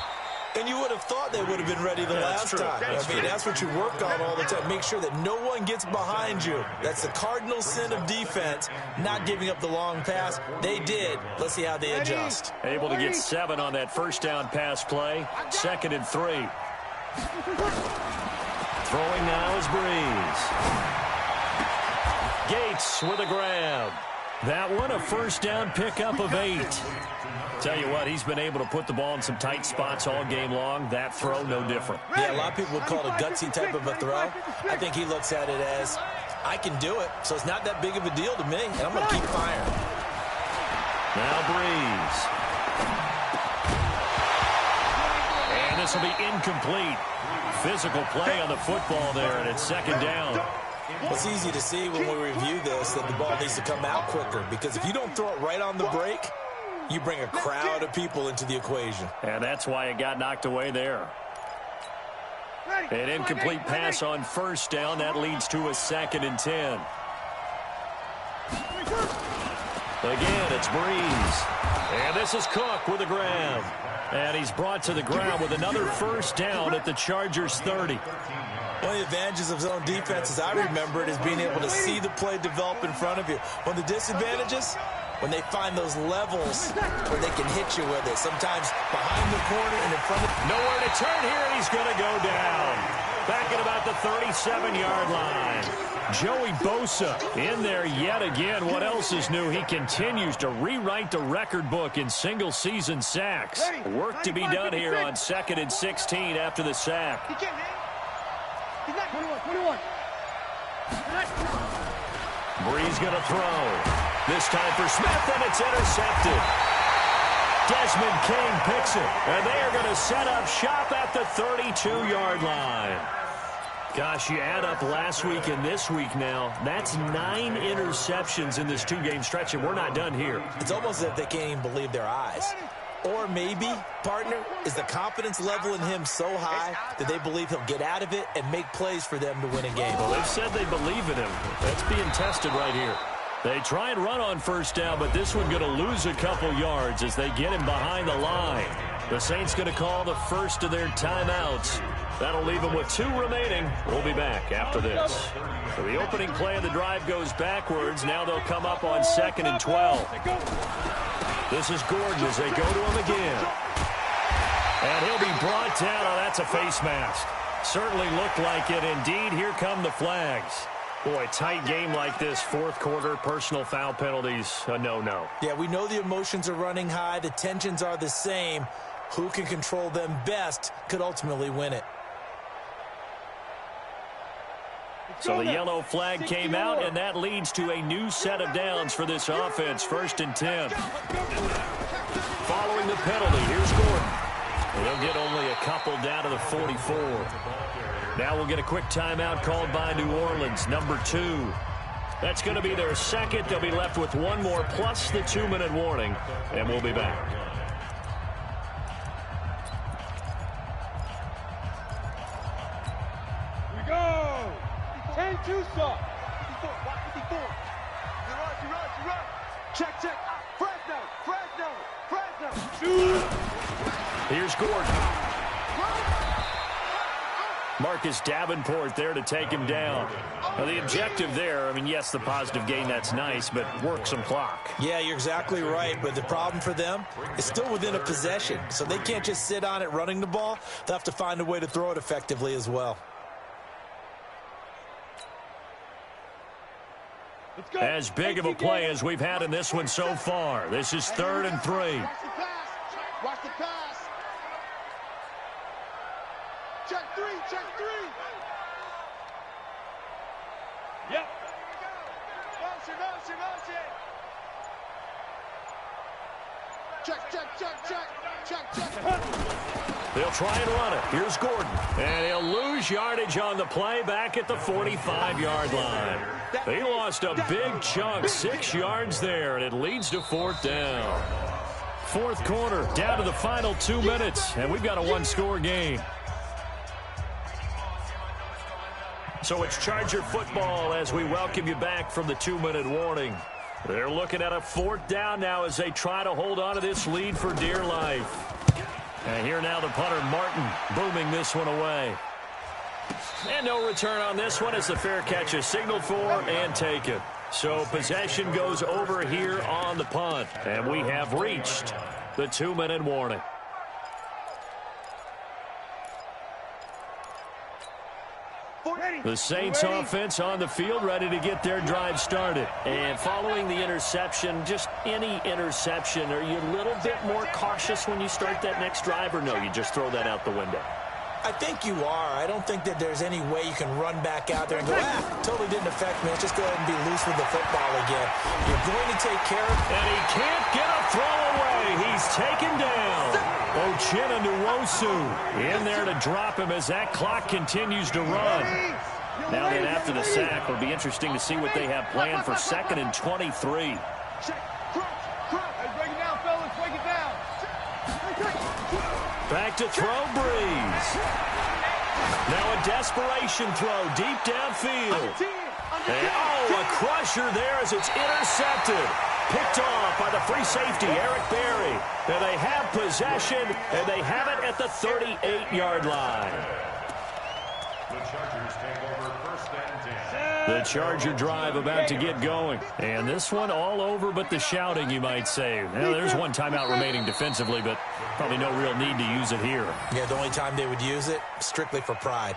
And you would have thought they would have been ready the last time. That's what you work on all the time. Make sure that no one gets behind you. That's the cardinal sin of defense, not giving up the long pass. They did. Let's see how they adjust. Able to get 7 on that first down pass play. 2nd and 3. Throwing now is Breeze. Gates with a grab. That one, a first down pickup of 8. Tell you what, he's been able to put the ball in some tight spots all game long. That throw, no different. Yeah, a lot of people would call it a gutsy type of a throw. I think he looks at it as, I can do it, so it's not that big of a deal to me, and I'm going to keep firing. Now Breeze. And this will be incomplete. Physical play on the football there, and it's 2nd down. It's easy to see when we review this that the ball needs to come out quicker, because if you don't throw it right on the break, you bring a crowd of people into the equation. And that's why it got knocked away there. An incomplete pass on first down. That leads to a 2nd and 10. Again, it's Breeze. And this is Cook with a grab. And he's brought to the ground with another first down at the Chargers 30. One of the advantages of zone defense, as I remember it, is being able to see the play develop in front of you. One of the disadvantages, when they find those levels where they can hit you with it, sometimes behind the corner and in front of... Nowhere to turn here, and he's going to go down. Back at about the 37-yard line. Joey Bosa in there yet again. What else is new? He continues to rewrite the record book in single-season sacks. Work to be done here on 2nd and 16 after the sack. He's not 21. Breeze going to throw. This time for Smith, and it's intercepted. Desmond King picks it, and they are going to set up shop at the 32-yard line. Gosh, you add up last week and this week now, that's 9 interceptions in this 2-game stretch, and we're not done here. It's almost as if they can't even believe their eyes. Or maybe, partner, is the confidence level in him so high that they believe he'll get out of it and make plays for them to win a game. Well, they've said they believe in him. That's being tested right here. They try and run on first down, but this one going to lose a couple yards as they get him behind the line. The Saints going to call the first of their timeouts. That'll leave them with 2 remaining. We'll be back after this. So the opening play of the drive goes backwards. Now they'll come up on 2nd and 12. This is Gordon as they go to him again. And he'll be brought down. Oh, that's a face mask. Certainly looked like it. Indeed, here come the flags. Boy, tight game like this, fourth quarter, personal foul penalties, a no-no. Yeah, we know the emotions are running high. The tensions are the same. Who can control them best could ultimately win it. So the yellow flag came out, and that leads to a new set of downs for this offense, 1st and 10. Following the penalty, here's Gordon. And they'll get only a couple down to the 44. Now we'll get a quick timeout called by New Orleans, number 2. That's going to be their second. They'll be left with 1 more plus the 2-minute warning, and we'll be back. Here we go. 10-2 stop. 54, 54. You run. Check. Fresno. Here's Gordon. Marcus Davenport there to take him down. Now, the objective there, I mean, yes, the positive gain, that's nice, but work some clock. Yeah, you're exactly right, but the problem for them is still within a possession, so they can't just sit on it running the ball. They'll have to find a way to throw it effectively as well. As big of a play as we've had in this one so far. This is 3rd and 3. Watch the pass. Check three. Yep. Motion. Check. They'll try and run it. Here's Gordon. And he'll lose yardage on the play back at the 45-yard line. They lost a big chunk, 6 yards there, and it leads to 4th down. Fourth quarter, down to the final 2 minutes, and we've got a 1-score game. So it's Charger football as we welcome you back from the 2-minute warning. They're looking at a 4th down now as they try to hold on to this lead for dear life. And here now the punter, Martin, booming this one away. And no return on this one as the fair catch is signaled for and taken. So possession goes over here on the punt. And we have reached the 2-minute warning. The Saints offense on the field, ready to get their drive started. And following the interception, just any interception, are you a little bit more cautious when you start that next drive, or no, you just throw that out the window? I think you are. I don't think that there's any way you can run back out there and go, totally didn't affect me. Let's just go ahead and be loose with the football again. You're going to take care of it. And he can't get a throw away. He's taken down. Uchenna Nwosu in there to drop him as that clock continues to run. Now then, after the sack, it'll be interesting to see what they have planned for 2nd and 23. Break it down, fellas. Break it down. Back to throw, Breeze. Now a desperation throw deep downfield. And, a crusher there as it's intercepted. Picked off by the free safety, Eric Berry. And they have possession, and they have it at the 38-yard line. The Chargers take over 1st and 10. The Charger drive about to get going. And this one all over but the shouting, you might say. Well, there's one timeout remaining defensively, but probably no real need to use it here. Yeah, the only time they would use it, strictly for pride.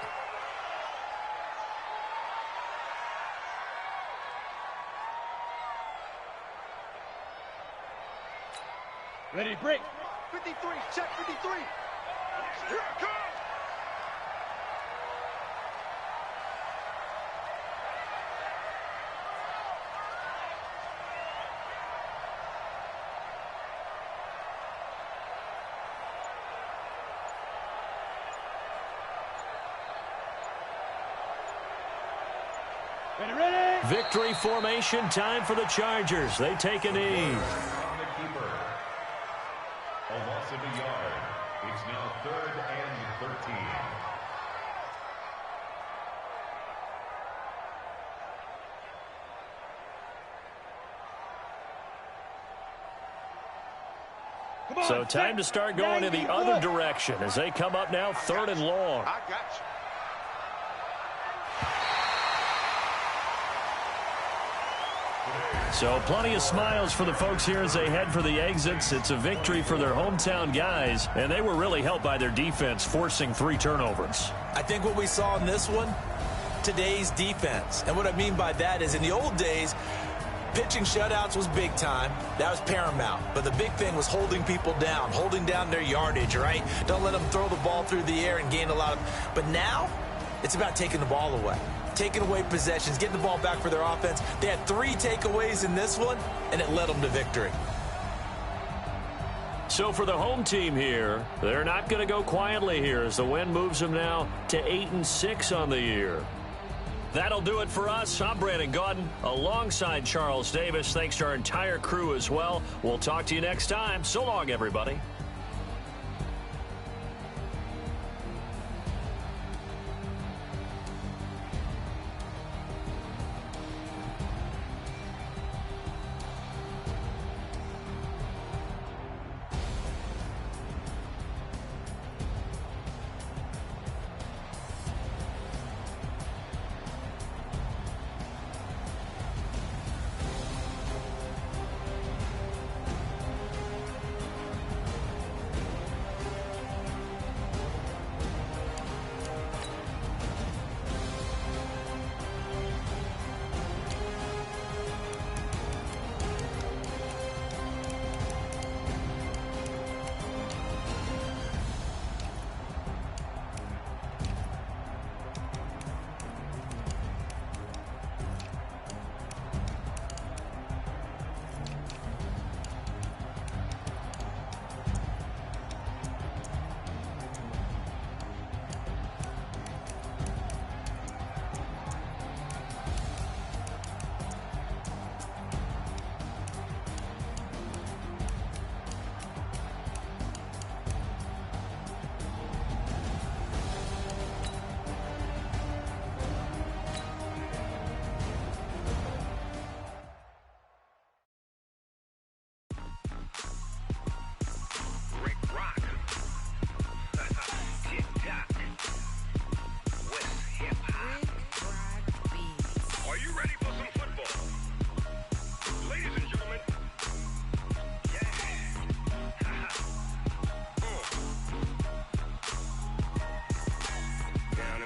Ready, break. 53, check 53. Here it comes. Victory formation, time for the Chargers. They take a knee. On the keeper. A loss of a yard. It's now 3rd and 13. So time to start going in the other direction as they come up now 3rd and long. I got you. So plenty of smiles for the folks here as they head for the exits. It's a victory for their hometown guys, and they were really helped by their defense, forcing 3 turnovers. I think what we saw in this one, today's defense. And what I mean by that is in the old days, pitching shutouts was big time. That was paramount. But the big thing was holding people down, holding down their yardage, right? Don't let them throw the ball through the air and gain a lot of... But now, it's about taking the ball away. Taking away possessions, getting the ball back for their offense. They had 3 takeaways in this one, and it led them to victory. So for the home team here, they're not going to go quietly here as the win moves them now to 8-6 on the year. That'll do it for us. I'm Brandon Gaudin alongside Charles Davis. Thanks to our entire crew as well. We'll talk to you next time. So long, everybody.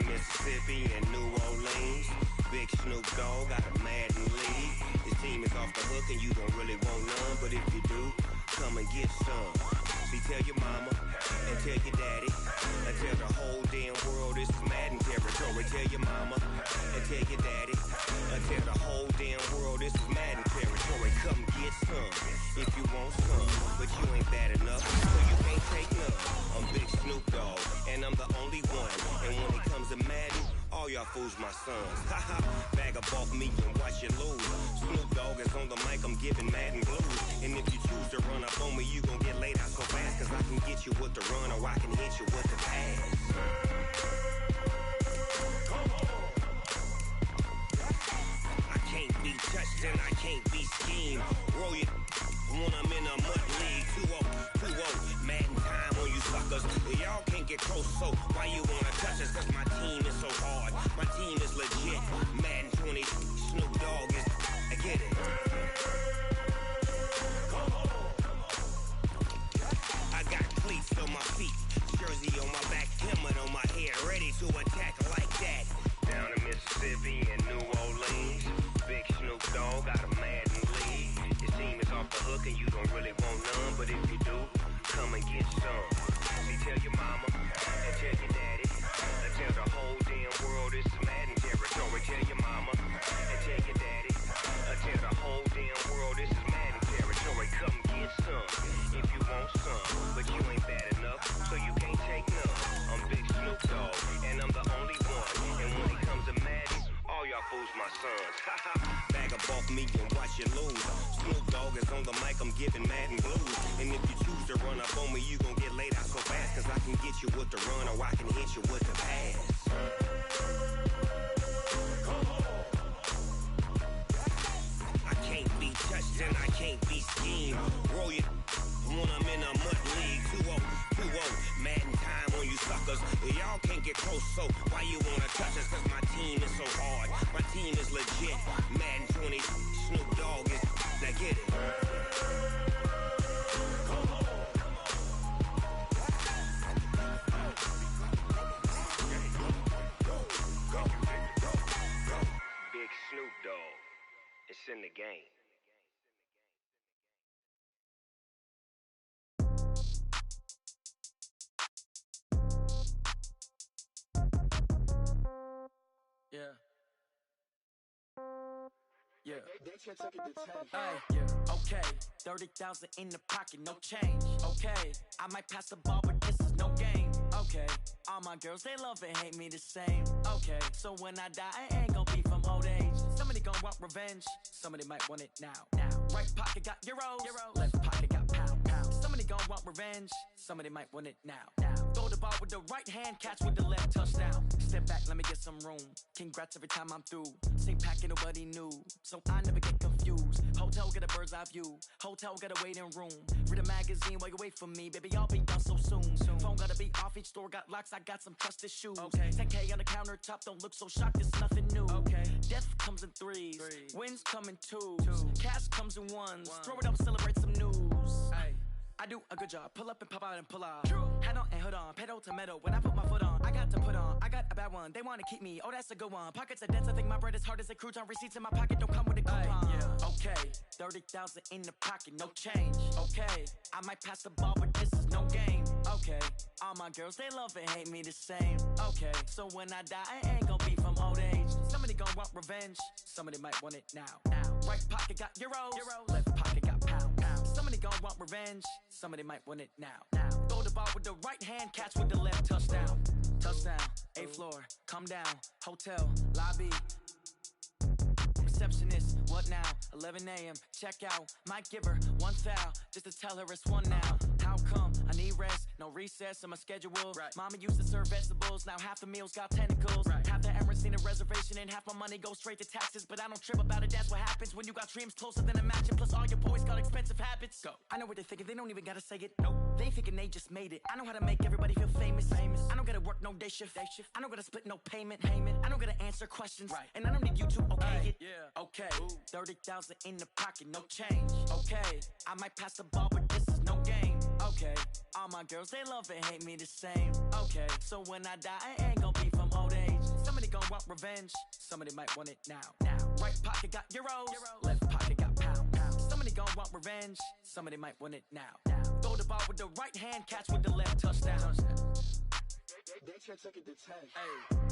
Mississippi and New Orleans. Big Snoop Dogg got a Madden league. His team is off the hook and you don't really want none, but if you do, come and get some. See, tell your mama and tell your daddy and tell the whole damn world this is Madden territory. Tell your mama and tell your daddy and tell the whole damn world this is Madden territory. Come get some if you want some, but you ain't bad enough, so you can't take none. I'm Big Snoop Dogg and I'm the only one, and when it comes to Madden, all y'all fools my sons. Haha, bag up off me and watch you lose. Snoop Dogg is on the mic, I'm giving Madden blues. And if you choose to run up on me, you gon' get laid out so fast, cause I can get you with the run or I can hit you with the pass. I can't be touched and I can't be schemed. Roll you when I'm in a mud league. 2-0, Madden time on you suckers. Y'all can't get close, so why you wanna touch us? Cause my team is so hard, my team is legit. Madden 20, Snoop Dogg is, I get it. I got cleats on my feet, jersey on my back, helmet on my head, ready to attack like that. Down in Mississippi and New Orleans, Big Snoop Dogg got a Madden league. His team is off the hook and you don't really want is on the mic, I'm giving mad and blues. And if you choose to run up on me, you gon' get laid out so fast. Cause I can get you with the run or I can hit you with the pass. I can't be touched and I can't be schemed. Roll you when I'm in a mud league. 2-0, 2-0, mad in time on you suckers. Y'all can't get close, so why you wanna touch us? Cause my team is so hard, my team is legit. Madden 20, Snoop Dogg is, now get it. Big Snoop Dogg, it's in the game. Yeah. Yeah. Hey, yeah. Okay. 30,000 in the pocket, no change. Okay. I might pass the ball, but this is no game. Okay. All my girls, they love and hate me the same. Okay. So when I die, I ain't gonna be from old age. Somebody gonna want revenge. Somebody might want it now. Right pocket got euros. Left pocket got pound. Somebody gonna want revenge. Somebody might want it now. Throw the ball with the right hand, catch with the left, touchdown. Step back, let me get some room. Congrats every time I'm through. Same packet, nobody knew, so I never get confused. Hotel get a bird's eye view. Hotel get a waiting room. Read a magazine while you wait for me, baby. I'll be done so soon. Phone gotta be off. Each store got locks. I got some trusted shoes. Okay. 10K on the countertop. Don't look so shocked. It's nothing new. Okay. Death comes in threes. Wins come in twos. Cash comes in ones. Throw it up, celebrate some news. Hey. I do a good job, pull up and pop out and pull out. Head on and hood on, pedal to metal. When I put my foot on, I got to put on. I got a bad one, they wanna keep me. Oh, that's a good one. Pockets are dense, I think my bread is hard as a crouton. Receipts in my pocket don't come with a coupon. Yeah. Okay, 30,000 in the pocket, no change. Okay, I might pass the ball, but this is no game. Okay, all my girls, they love and hate me the same. Okay, so when I die, I ain't gonna be from old age. Somebody gonna want revenge, somebody might want it now. Right pocket got euros. Left pocket got pound. Somebody gonna want revenge, somebody might want it now. Throw the ball with the right hand, catch with the left, touchdown. Touchdown, 8th floor, come down, hotel, lobby. Receptionist, what now? 11 a.m., check out. Might give her one foul, just to tell her it's one now. How come? I need rest, no recess in my schedule. Right. Mama used to serve vegetables, now half the meals got tentacles. Right. Half the errands need a reservation, and half my money goes straight to taxes. But I don't trip about it, that's what happens when you got dreams closer than a match. And plus all your boys got expensive habits. Go. I know what they're thinking, they don't even gotta say it. Nope. They thinking they just made it. I know how to make everybody feel famous. I don't gotta work no day shift. I don't gotta split no payment. I don't gotta answer questions. Right. And I don't need you to okay it. Yeah. Okay, 30,000 in the pocket, no change. Okay, I might pass the ball, but this is no game. Okay, all my girls, they love and hate me the same. Okay, so when I die, I ain't gonna be from old age. Somebody gonna want revenge, somebody might want it now. Right pocket got euros. Left pocket got pound. Somebody gonna want revenge, somebody might want it now. Throw the ball with the right hand, catch with the left, touchdown. They took it to 10. Hey.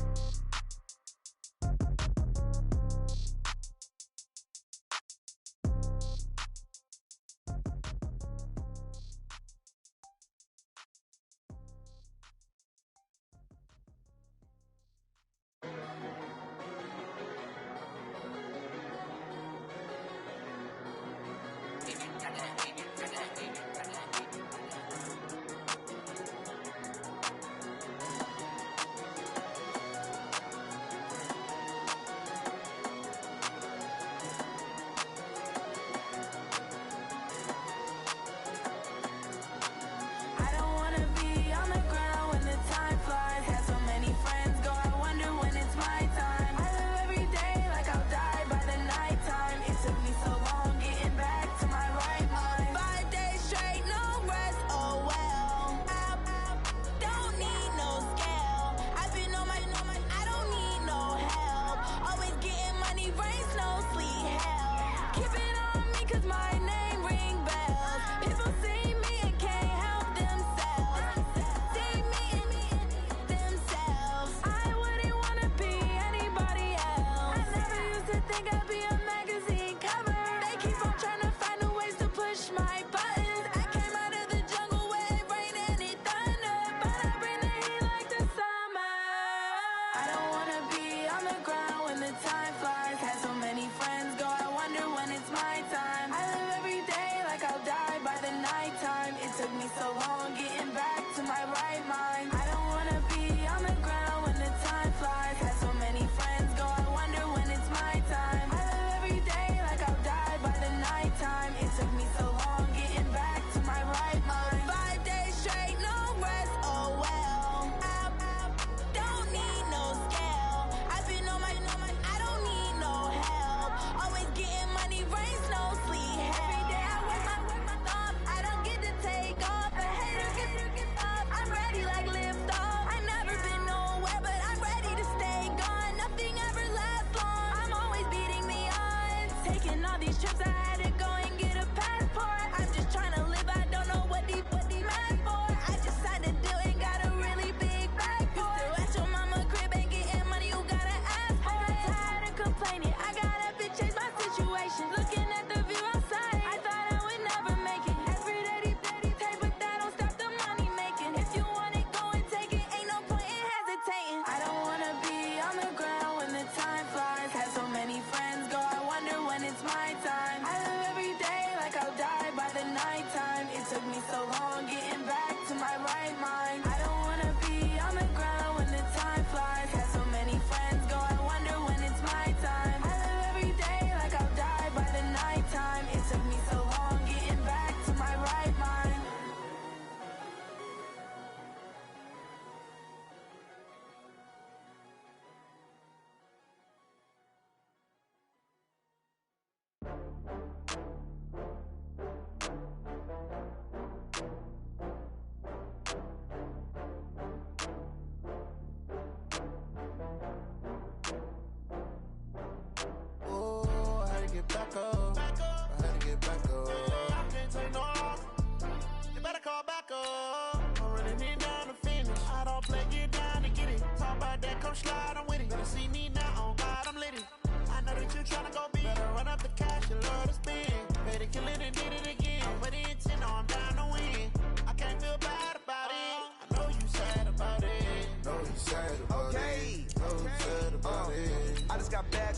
Time flies, had so many friends go, I wonder when it's my time. I live every day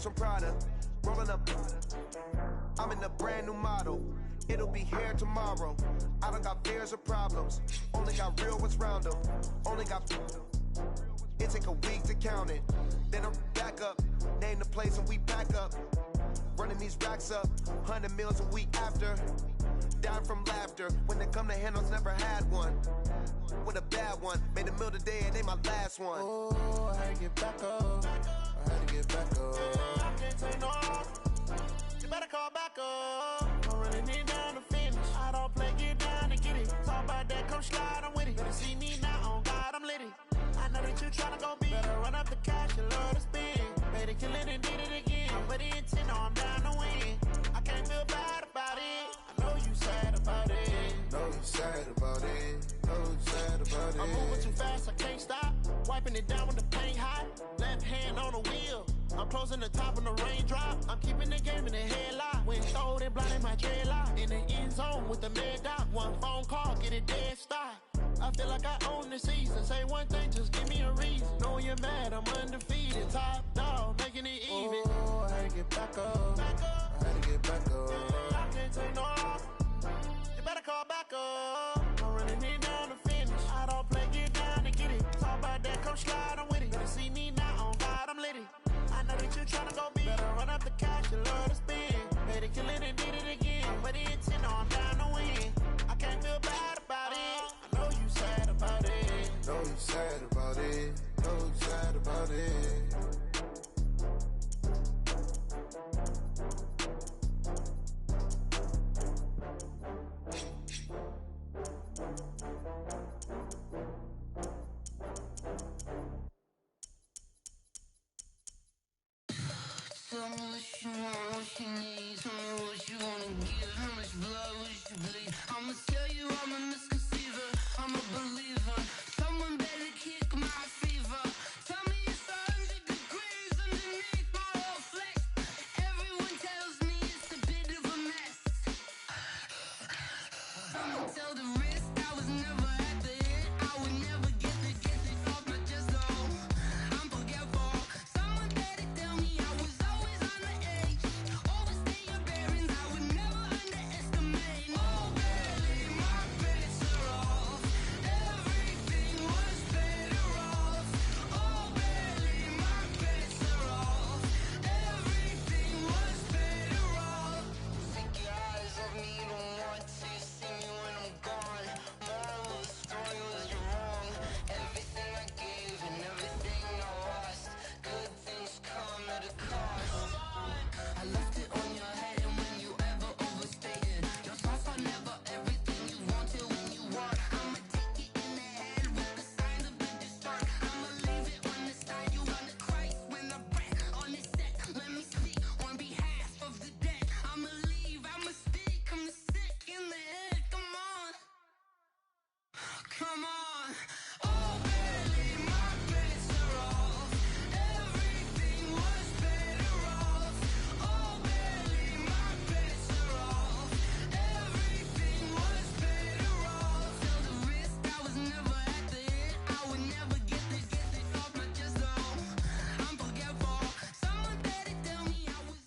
from Prada. Rolling up. I'm in a brand new model. It'll be here tomorrow. I don't got fears or problems. Only got real ones round them. Only got. It take a week to count it. Then I'm back up. Name the place and we back up. Running these racks up. 100 meals a week after. Down from laughter. When they come to handles, never had one. With a bad one. Made a meal today and they my last one. Oh, I had to get back up. I had to get back up. I can't take no off. You better call back up. I'm running it down to finish. I don't play, get down and get it. Talk about that, come slide, I'm with it. Better see me now, on God, I'm lit it. I know that you tryna go big. Better run up the cash and love to spend. Made it, kill it, and did it again. But the intent, no, I'm down to win. I can't feel bad about it. I know you sad about it. Know you sad about it. Know you sad about it. I'm moving too fast, I can't stop. Wiping it down when the paint hot. Left hand on the wheel. I'm closing the top when the raindrop. I'm keeping the game in the headlock. When throwed and blinding my dreadlock. In the end zone with the mad dot. One phone call, get it dead stop. I feel like I own the season. Say one thing, just give me a reason. Know you're mad, I'm undefeated. Top dog, making it even. Oh, I had to get back up. I had to get back up. I can't take no off. You better call back up. I'm running it down to finish. I don't play, get down to get it. Talk about that, come slide, I'm with it. Better see me now, on God, I'm lit it. I know that you tryna go big. Better run up the cash and love to spend. Made it, kill it, and did it again. But the intent, no, I'm down to win. I can't feel bad about it. I know you sad about it. Know you sad about it. Know you sad about it. Tell me what you want, what you need. Tell me what you wanna give. How much blood would you bleed? I'ma tell you I'm a misconceiver. I'm a believer. Someone better kick my fever. Tell me it's 100 degrees underneath my whole flesh. Everyone tells me it's a bit of a mess. I'ma tell the risk I was never at the end. I would never get it off my chest though. I'm forgetful. Someone better tell me I was always on the edge. Overstay your bearings, I would never underestimate. Oh baby, my bets are off. Everything was better off. Oh baby, my bets are off. Everything was better off. Take your eyes off me, don't want to see me when I'm gone. Moral of the story was you're wrong. Everything I gave and everything I lost. Good things come at a cost. I left it on your head and when you ever overstated. Your thoughts are never everything you wanted when you want. I'ma take it in the head with the signs of the distort. I'ma leave it on the side. You run the Christ when I breath on this set. Let me speak on behalf of the dead. I'ma leave, I'ma speak. I'm sick in the head. Come on. Come on. Oh baby, my bets are off. Everything was better off. Oh baby, my bets are off. Everything was better off. Till the risk I was never at the end. I would never get it off my chest though. I'm forgetful. Someone better tell me I was.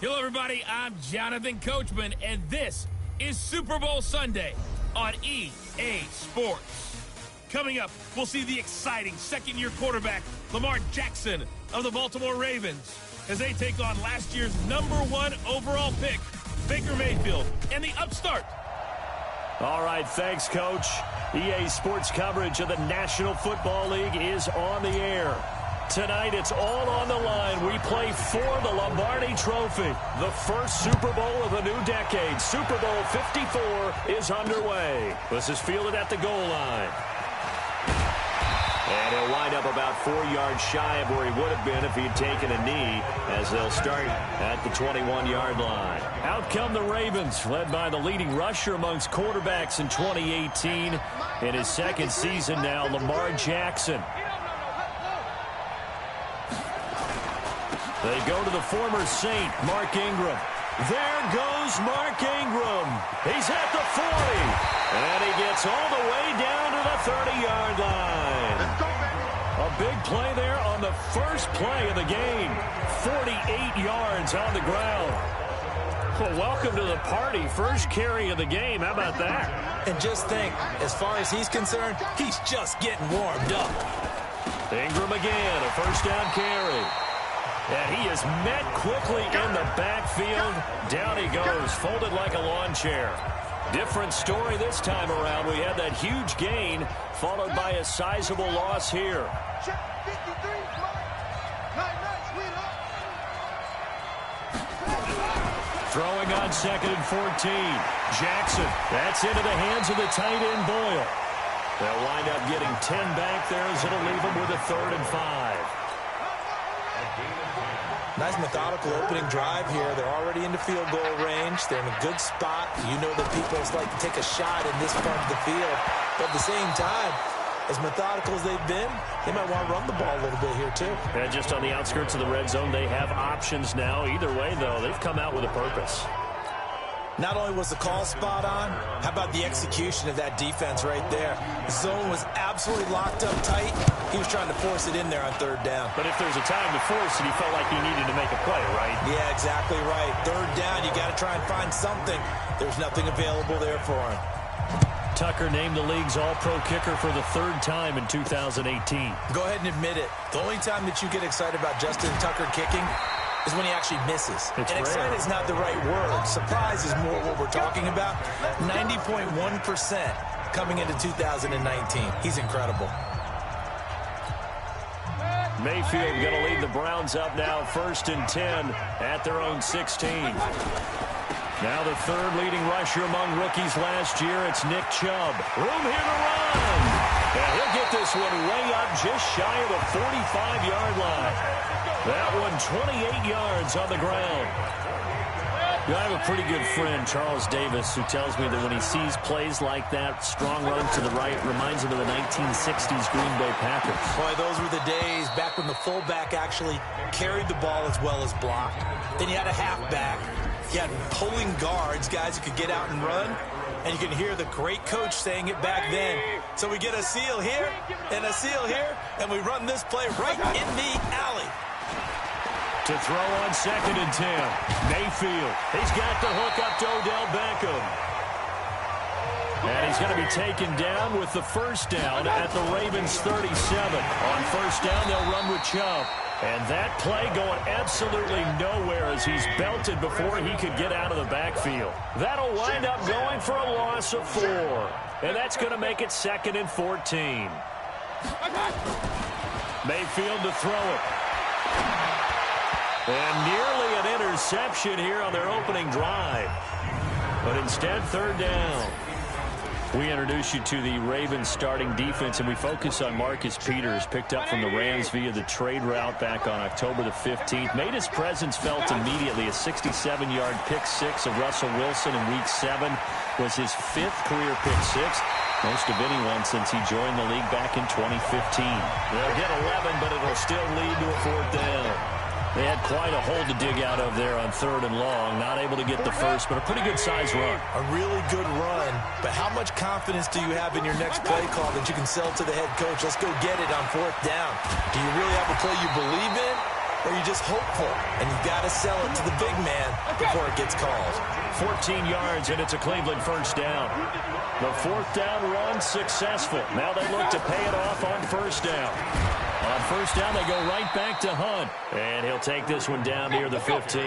Hello, everybody. I'm Jonathan Coachman, and this is Super Bowl Sunday on EA Sports. Coming up, we'll see the exciting second-year quarterback Lamar Jackson of the Baltimore Ravens as they take on last year's #1 overall pick, Baker Mayfield, and the upstart. All right, thanks, Coach. EA Sports coverage of the National Football League is on the air. Tonight, it's all on the line. We play for the Lombardi Trophy. The first Super Bowl of the new decade. Super Bowl 54 is underway. This is fielded at the goal line. And he'll wind up about 4 yards shy of where he would have been if he'd taken a knee, as they'll start at the 21-yard line. Out come the Ravens, led by the leading rusher amongst quarterbacks in 2018. In his second season now, Lamar Jackson. They go to the former Saint, Mark Ingram. There goes Mark Ingram. He's at the 40. And he gets all the way down to the 30-yard line. A big play there on the the first play of the game. 48 yards on the ground. Well, welcome to the party. First carry of the game. How about that? And just think, as far as he's concerned, he's just getting warmed up. Ingram again, a first down carry. And he is met quickly in the backfield. Down he goes, folded like a lawn chair. Different story this time around. We had that huge gain, followed by a sizable loss here. Throwing on 2nd and 14. Jackson, that's into the hands of the tight end Boyle. They'll wind up getting 10 back there as it'll leave them with a 3rd and 5. Nice methodical opening drive here. They're already into field goal range. They're in a good spot. You know that people like to take a shot in this part of the field. But at the same time, as methodical as they've been, they might want to run the ball a little bit here too. And just on the outskirts of the red zone, they have options now. Either way, though, they've come out with a purpose. Not only was the call spot on, how about the execution of that defense right there? The zone was absolutely locked up tight. He was trying to force it in there on 3rd down. But if there's a time to force it, he felt like he needed to make a play, right? Yeah, exactly right. 3rd down, you got to try and find something. There's nothing available there for him. Tucker named the league's all-pro kicker for the 3rd time in 2018. Go ahead and admit it. The only time that you get excited about Justin Tucker kicking is when he actually misses. It's and rare. excited is not the right word. Surprise is more what we're talking about. 90.1% coming into 2019. He's incredible. Mayfield going to lead the Browns up now, 1st and 10 at their own 16. Now the 3rd leading rusher among rookies last year. It's Nick Chubb. Room here to run. And he'll get this one way up just shy of the 45-yard line. That one 28 yards on the ground. I have a pretty good friend, Charles Davis, who tells me that when he sees plays like that, strong run to the right, reminds him of the 1960s Green Bay Packers. Boy, those were the days back when the fullback actually carried the ball as well as blocked. Then you had a halfback. You had pulling guards, guys who could get out and run. And you can hear the great coach saying it back then. So we get a seal here and a seal here, and we run this play right in the alley. To throw on 2nd and 10. Mayfield. He's got the hook up to Odell Beckham. And he's going to be taken down with the 1st down at the Ravens' 37. On 1st down, they'll run with Chubb. And that play going absolutely nowhere as he's belted before he could get out of the backfield. That'll wind up going for a loss of 4. And that's going to make it 2nd and 14. Mayfield to throw it. And nearly an interception here on their opening drive. But instead, 3rd down. We introduce you to the Ravens starting defense, and we focus on Marcus Peters, picked up from the Rams via the trade route back on October the 15th. Made his presence felt immediately. A 67-yard pick-6 of Russell Wilson in Week 7 was his 5th career pick-6. Most of anyone since he joined the league back in 2015. They'll get 11, but it'll still lead to a 4th down. They had quite a hole to dig out of there on 3rd and long. Not able to get the first, but a pretty good-sized run. A really good run, but how much confidence do you have in your next play call that you can sell to the head coach? Let's go get it on 4th down. Do you really have a play you believe in, or are you just hopeful? And you've got to sell it to the big man before it gets called. 14 yards, and it's a Cleveland 1st down. The 4th down run successful. Now they look to pay it off on 1st down. On 1st down, they go right back to Hunt. And he'll take this one down near the 15.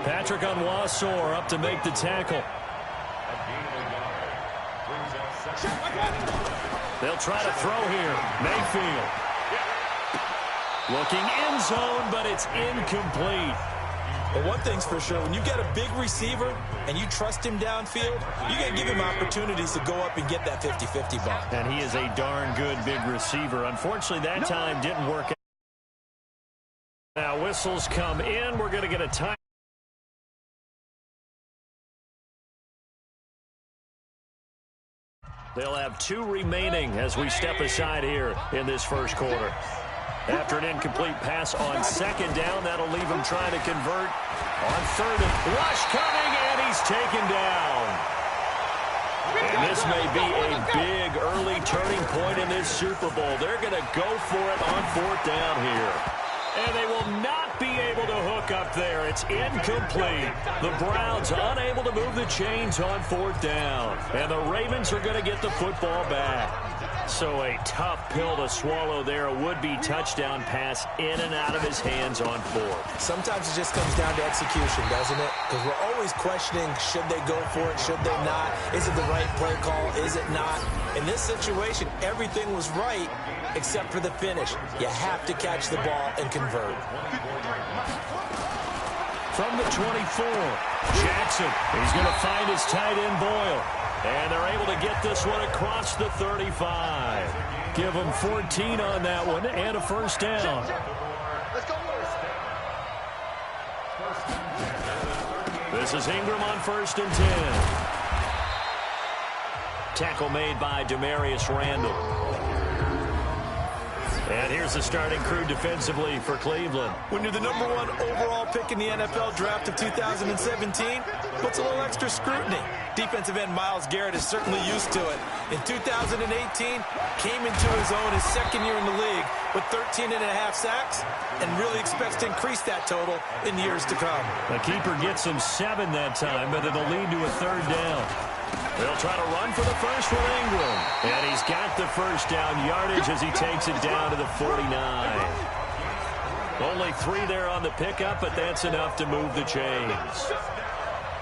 Patrick Onwuasor up to make the tackle. They'll try to throw here. Mayfield. Looking end zone, but it's incomplete. But one thing's for sure, when you get a big receiver and you trust him downfield, you got to give him opportunities to go up and get that 50-50 ball. And he is a darn good big receiver. Unfortunately, that time didn't work out. Now whistles come in. We're going to get a time. They'll have 2 remaining as we step aside here in this first quarter. After an incomplete pass on 2nd down, that'll leave him trying to convert on 3rd. Rush coming, and he's taken down. And this may be a big early turning point in this Super Bowl. They're going to go for it on 4th down here. And they will not be able to hook up there. It's incomplete. The Browns unable to move the chains on 4th down. And the Ravens are going to get the football back. So a tough pill to swallow there. A would-be touchdown pass in and out of his hands on 4th. Sometimes it just comes down to execution, doesn't it? Because we're always questioning, should they go for it, should they not? Is it the right play call, is it not? In this situation, everything was right except for the finish. You have to catch the ball and convert. From the 24, Jackson. He's going to find his tight end, Boyle. And they're able to get this one across the 35. Give them 14 on that one and a 1st down. This is Ingram on 1st and 10. Tackle made by Demarius Randall. And here's the starting crew defensively for Cleveland. When you're the #1 overall pick in the NFL draft of 2017, puts a little extra scrutiny. Defensive end Myles Garrett is certainly used to it. In 2018, came into his own his 2nd year in the league with 13.5 sacks and really expects to increase that total in years to come. The keeper gets him 7 that time, but it'll lead to a 3rd down. They'll try to run for the first with Ingram. And he's got the 1st down yardage as he takes it down to the 49. Only 3 there on the pickup, but that's enough to move the chains.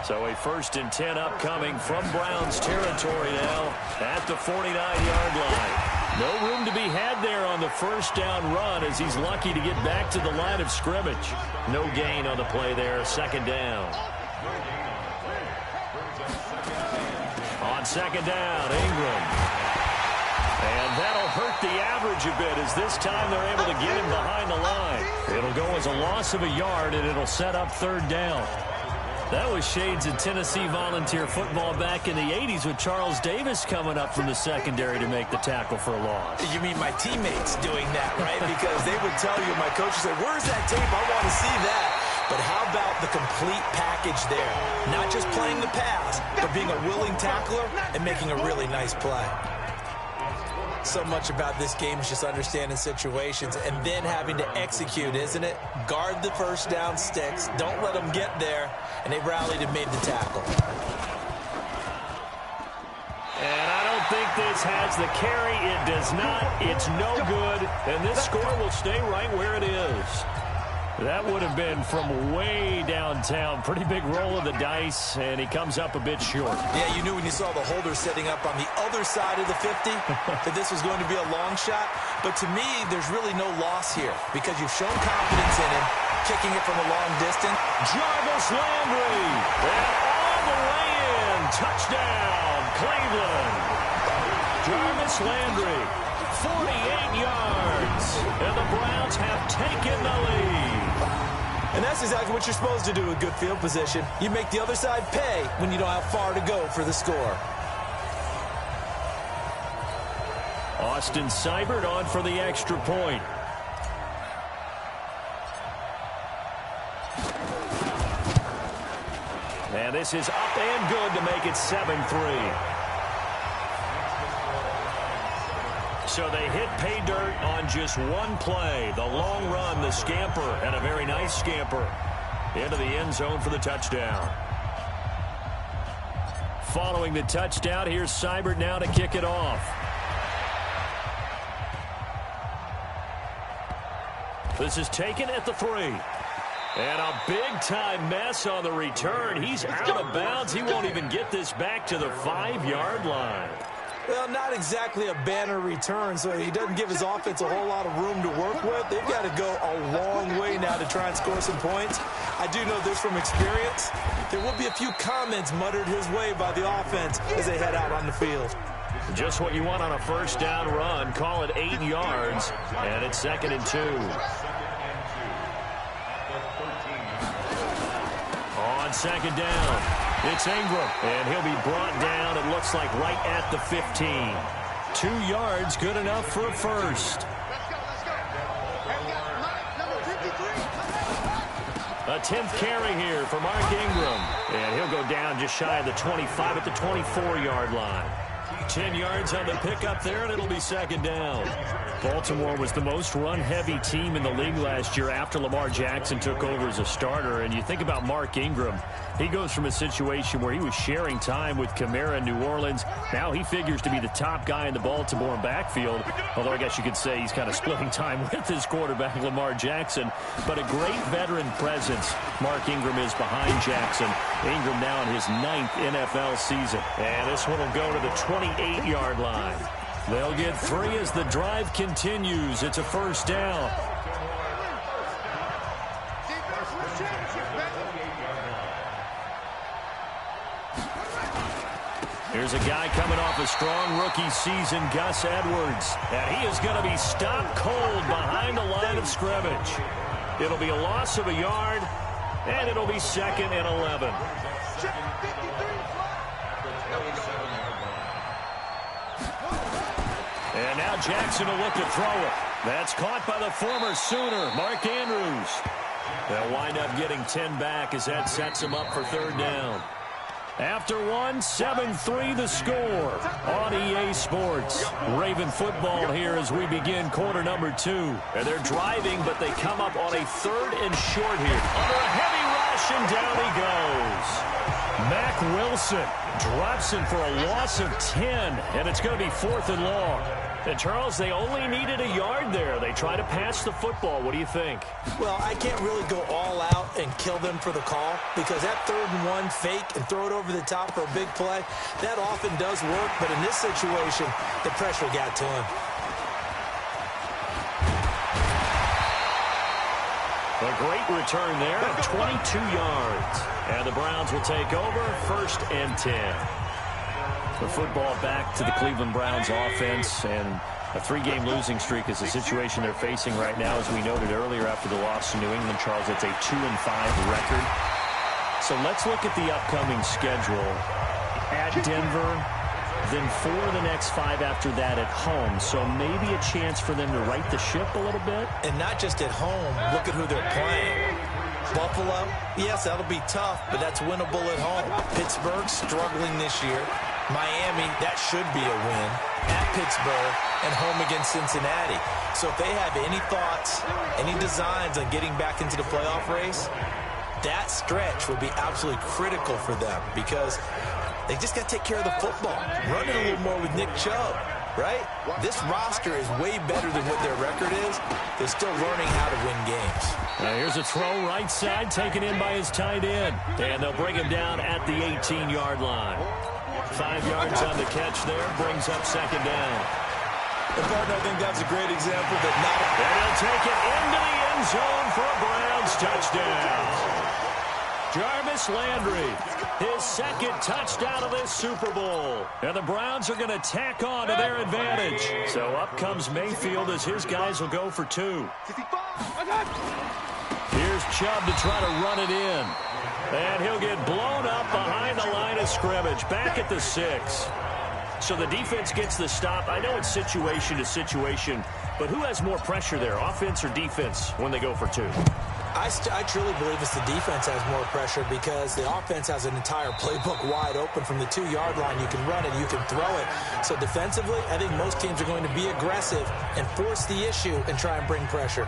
So a 1st and 10 upcoming from Browns territory now at the 49-yard line. No room to be had there on the 1st down run as he's lucky to get back to the line of scrimmage. No gain on the play there, 2nd down. On 2nd down, Ingram. And that'll hurt the average a bit as this time they're able to get him behind the line. It'll go as a loss of a yard, and it'll set up 3rd down. That was shades of Tennessee volunteer football back in the 80s with Charles Davis coming up from the secondary to make the tackle for a loss. You mean my teammates doing that, right? Because they would tell you, my coach would say, where's that tape? I want to see that. But how about the complete package there? Not just playing the pass, but being a willing tackler and making a really nice play. So much about this game is just understanding situations and then having to execute, isn't it? Guard the 1st down sticks. Don't let them get there. And they rallied and made the tackle. And I don't think this has the carry. It does not. It's no good. And this score will stay right where it is. That would have been from way downtown. Pretty big roll of the dice, and he comes up a bit short. Yeah, you knew when you saw the holder setting up on the other side of the 50 that this was going to be a long shot. But to me, there's really no loss here because you've shown confidence in him, kicking it from a long distance. Jarvis Landry, and all the way in. Touchdown, Cleveland. Jarvis Landry, 48 yards, and the Browns have taken the lead. And that's exactly what you're supposed to do with good field position. You make the other side pay when you don't have far to go for the score. Austin Seibert on for the extra point. And this is up and good to make it 7-3. So they hit pay dirt on just one play. The long run, the scamper, and a very nice scamper into the end zone for the touchdown. Following the touchdown, here's Seibert now to kick it off. This is taken at the 3. And a big-time mess on the return. He's out of bounds. He won't even get this back to the 5-yard line. Well, not exactly a banner return, so he doesn't give his offense a whole lot of room to work with. They've got to go a long way now to try and score some points. I do know this from experience. There will be a few comments muttered his way by the offense as they head out on the field. Just what you want on a first down run. Call it 8 yards, and it's 2nd and 2. On 2nd down, it's Ingram, and he'll be brought down, it looks like, right at the 15. 2 yards, good enough for a first. A 10th carry here for Mark Ingram. And he'll go down just shy of the 25 at the 24-yard line. 10 yards on the pickup there, and it'll be second down. Baltimore was the most run-heavy team in the league last year after Lamar Jackson took over as a starter. And you think about Mark Ingram, he goes from a situation where he was sharing time with Kml in New Orleans. Now he figures to be the top guy in the Baltimore backfield, although I guess you could say he's kind of splitting time with his quarterback, Lamar Jackson. But a great veteran presence Mark Ingram is behind Jackson. Ingram now in his 9th NFL season. And this one will go to the 28-yard line. They'll get 3 as the drive continues. It's a first down. Here's a guy coming off a strong rookie season, Gus Edwards. And he is going to be stopped cold behind the line of scrimmage. It'll be a loss of a yard, and it'll be 2nd and 11. And now Jackson will look to throw it. That's caught by the former Sooner, Mark Andrews. They'll wind up getting 10 back as that sets him up for third down. After one, 7-3 the score on EA Sports. Raven football here as we begin quarter number 2. And they're driving, but they come up on a 3rd and short here. Under a heavy rush, and down he goes. Mack Wilson drops him for a loss of 10, and it's going to be 4th and long. And, Charles, they only needed a yard there. They try to pass the football. What do you think? Well, I can't really go all out and kill them for the call because that 3rd and 1 fake and throw it over the top for a big play, that often does work. But in this situation, the pressure got to him. A great return there, 22 yards. And the Browns will take over, 1st and 10. The football back to the Cleveland Browns offense, and a 3-game losing streak is the situation they're facing right now. As we noted earlier after the loss to New England, Charles, it's a 2-5 record. So let's look at the upcoming schedule. At Denver, then 4 of the next 5 after that at home. So maybe a chance for them to right the ship a little bit. And not just at home, look at who they're playing. Buffalo, yes, that'll be tough, but that's winnable at home. Pittsburgh struggling this year. Miami, that should be a win. At Pittsburgh and home against Cincinnati. So if they have any thoughts, any designs on getting back into the playoff race, that stretch will be absolutely critical for them because they just got to take care of the football. Run it a little more with Nick Chubb, right? This roster is way better than what their record is. They're still learning how to win games. Now here's a throw right side taken in by his tight end. And they'll bring him down at the 18-yard line. 5 yards on the catch there, brings up 2nd down. And partner, I think that's a great example that not a... And he'll take it into the end zone for a Browns touchdown. Jarvis Landry, his 2nd touchdown of this Super Bowl. And the Browns are going to tack on to their advantage. So up comes Mayfield as his guys will go for 2. Here's Chubb to try to run it in. And he'll get blown up behind the line of scrimmage, back at the 6. So the defense gets the stop. I know it's situation to situation, but who has more pressure there, offense or defense, when they go for 2? I truly believe it's the defense has more pressure because the offense has an entire playbook wide open from the 2-yard line. You can run it, you can throw it. So defensively, I think most teams are going to be aggressive and force the issue and try and bring pressure.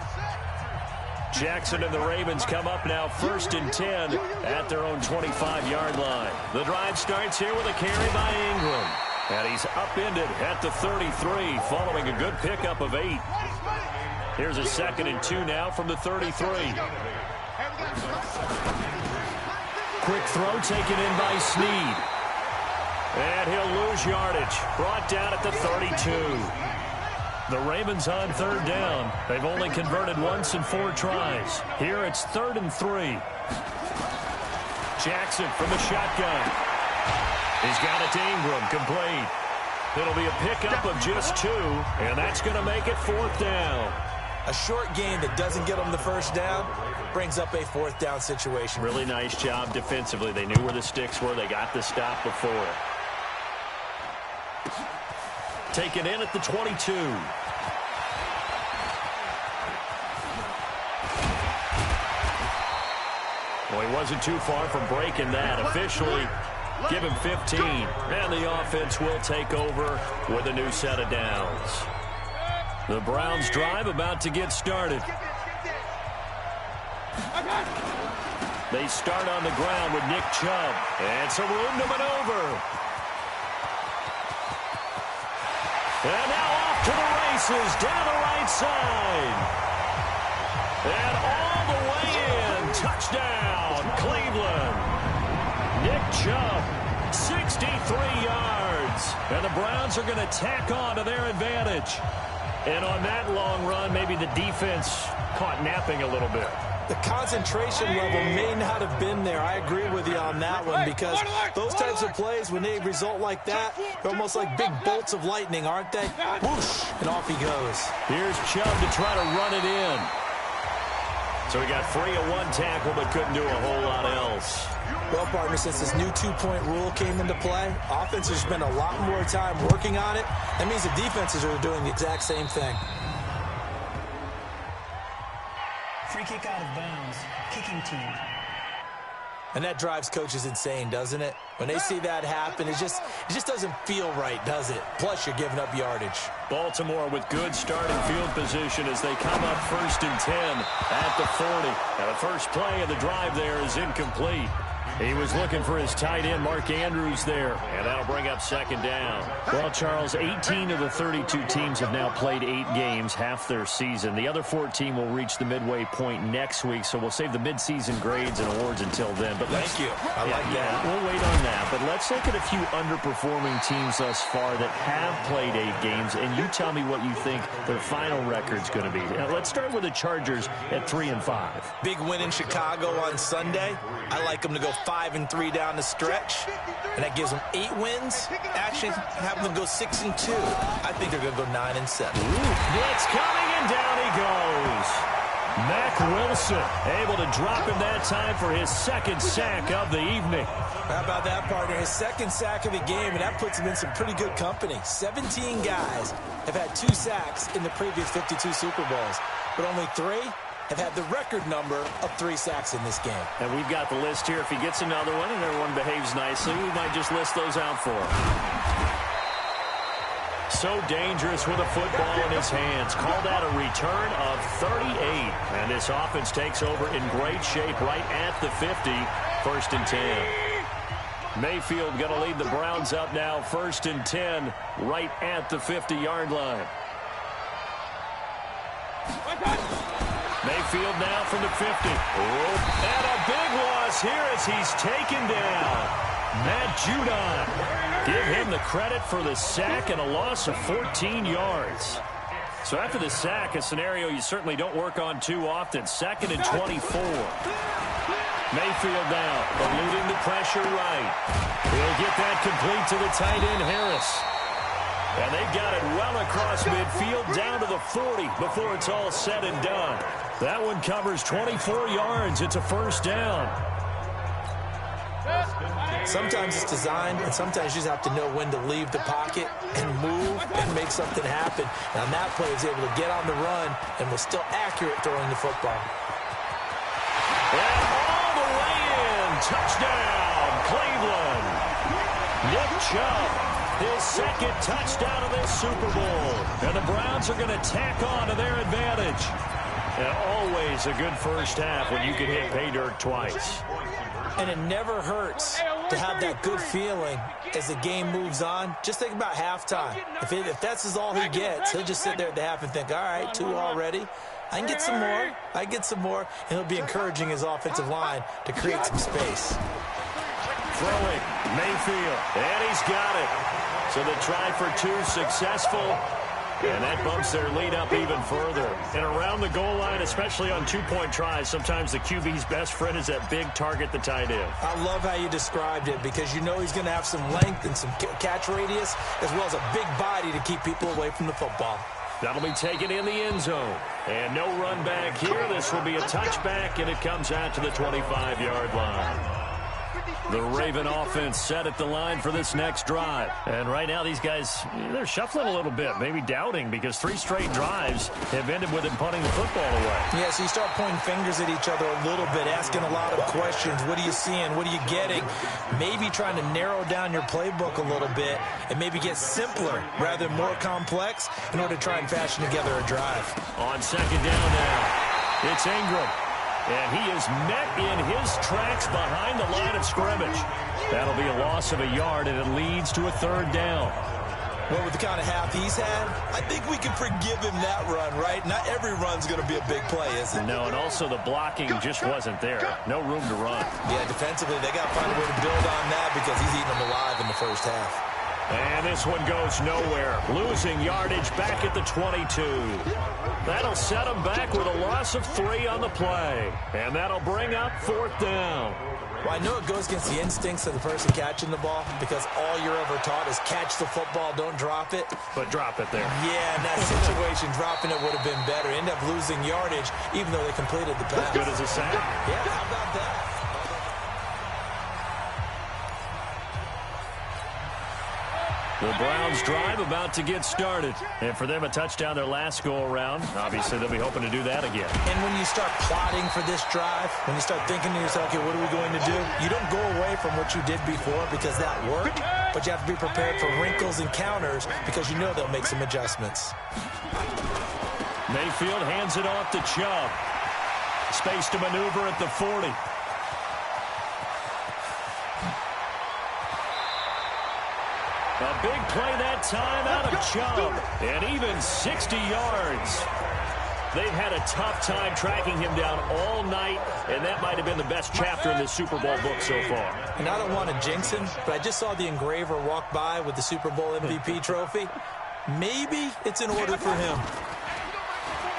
Jackson and the Ravens come up now 1st and 10 at their own 25-yard line. The drive starts here with a carry by Ingram. And he's upended at the 33 following a good pickup of 8. Here's a 2nd and 2 now from the 33. Quick throw taken in by Snead. And he'll lose yardage. Brought down at the 32. The Ravens on 3rd down. They've only converted once in 4 tries. Here it's 3rd and 3. Jackson from the shotgun. He's got it to Ingram, complete. It'll be a pickup of just 2, and that's going to make it 4th down. A short gain that doesn't get them the 1st down brings up a 4th down situation. Really nice job defensively. They knew where the sticks were. They got the stop before. Taken in at the 22. Well, he wasn't too far from breaking that. Officially, give him 15. And the offense will take over with a new set of downs. The Browns drive about to get started. They start on the ground with Nick Chubb. And some room to maneuver. And now off to the races down the right side. And all the way in. Touchdown, Cleveland. Nick Chubb, 63 yards. And the Browns are going to tack on to their advantage. And on that long run, maybe the defense caught napping a little bit. The concentration level may not have been there. I agree with you on that one because those types of plays, when they result like that, they're almost like big bolts of lightning, aren't they? Whoosh, and off he goes. Here's Chubb to try to run it in. So he got free of one tackle but couldn't do a whole lot else. Well, partner, since this new two-point rule came into play, offenses spend a lot more time working on it. That means the defenses are doing the exact same thing. Free kick out of bounds. Kicking team. And that drives coaches insane, doesn't it? When they see that happen, it just doesn't feel right, does it? Plus, you're giving up yardage. Baltimore with good starting field position as they come up 1st and 10 at the 40. Now, the first play of the drive there is incomplete. He was looking for his tight end, Mark Andrews, there, and that'll bring up 2nd down. Well, Charles, 18 of the 32 teams have now played 8 games, half their season. The other 14 will reach the midway point next week, so we'll save the midseason grades and awards until then. But thank you. I like that. We'll wait on that, but let's look at a few underperforming teams thus far that have played 8 games, and you tell me what you think their final record's going to be. Now, let's start with the Chargers at 3-5. Big win in Chicago on Sunday. I like them to go 5-3 down the stretch, and that gives them 8 wins. Actually, have them go 6-2. I think they're going to go 9-7. Blitz coming, and down he goes. Mack Wilson able to drop him that time for his 2nd sack of the evening. How about that, partner? His 2nd sack of the game, and that puts him in some pretty good company. 17 guys have had 2 sacks in the previous 52 Super Bowls, but only 3 have had the record number of 3 sacks in this game. And we've got the list here. If he gets another one and everyone behaves nicely, we might just list those out for him. So dangerous with a football in his hands. Called that a return of 38. And this offense takes over in great shape right at the 50. 1st and 10. Mayfield going to lead the Browns up now. 1st and 10 right at the 50-yard line. Mayfield now from the 50. And a big loss here as he's taken down. Matt Judon. Give him the credit for the sack and a loss of 14 yards. So after the sack, a scenario you certainly don't work on too often. 2nd and 24. Mayfield now eluding the pressure right. He'll get that complete to the tight end, Harris. And they've got it well across midfield down to the 40 before it's all said and done. That one covers 24 yards. It's a 1st down. Sometimes it's designed, and sometimes you just have to know when to leave the pocket and move and make something happen. And on that play, he was able to get on the run and was still accurate throwing the football. And all the way in. Touchdown, Cleveland. Nick Chubb, his 2nd touchdown of this Super Bowl. And the Browns are going to tack on to their advantage. And always a good first half when you can hit pay dirt twice. And it never hurts to have that good feeling as the game moves on. Just think about halftime. If that's all he gets, he'll just sit there at the half and think, all right, 2 already. I can get some more. I can get some more. And he'll be encouraging his offensive line to create some space. Throwing, Mayfield, and he's got it. So the try for 2 successful. And that bumps their lead up even further. And around the goal line, especially on 2-point tries, sometimes the QB's best friend is that big target, the tight end. I love how you described it because you know he's going to have some length and some catch radius as well as a big body to keep people away from the football. That'll be taken in the end zone. And no run back here. This will be a touchback, and it comes out to the 25-yard line. The Raven offense set at the line for this next drive. And right now these guys, they're shuffling a little bit, maybe doubting, because 3 straight drives have ended with them punting the football away. Yeah, so you start pointing fingers at each other a little bit, asking a lot of questions. What are you seeing? What are you getting? Maybe trying to narrow down your playbook a little bit and maybe get simpler rather than more complex in order to try and fashion together a drive. On second down now, it's Ingram. And he is met in his tracks behind the line of scrimmage. That'll be a loss of a yard, and it leads to a 3rd down. Well, with the kind of half he's had, I think we can forgive him that run, right? Not every run's going to be a big play, is it? No, and also the blocking just wasn't there. No room to run. Yeah, defensively, they got to find a way to build on that because he's eating them alive in the first half. And this one goes nowhere. Losing yardage back at the 22. That'll set him back with a loss of 3 on the play. And that'll bring up 4th down. Well, I know it goes against the instincts of the person catching the ball because all you're ever taught is catch the football, don't drop it. But drop it there. Yeah, in that situation, dropping it would have been better. End up losing yardage even though they completed the pass. Good as a sack. Yeah, how about that? The Browns drive about to get started. And for them, a touchdown their last go-around. Obviously, they'll be hoping to do that again. And when you start plotting for this drive, when you start thinking to yourself, okay, what are we going to do? You don't go away from what you did before because that worked, but you have to be prepared for wrinkles and counters because you know they'll make some adjustments. Mayfield hands it off to Chubb. Space to maneuver at the 40. A big play that time out of Chubb. And even 60 yards. They've had a tough time tracking him down all night, and that might have been the best chapter in the Super Bowl book so far. And I don't want to jinx him, but I just saw the engraver walk by with the Super Bowl MVP trophy. Maybe it's in order for him.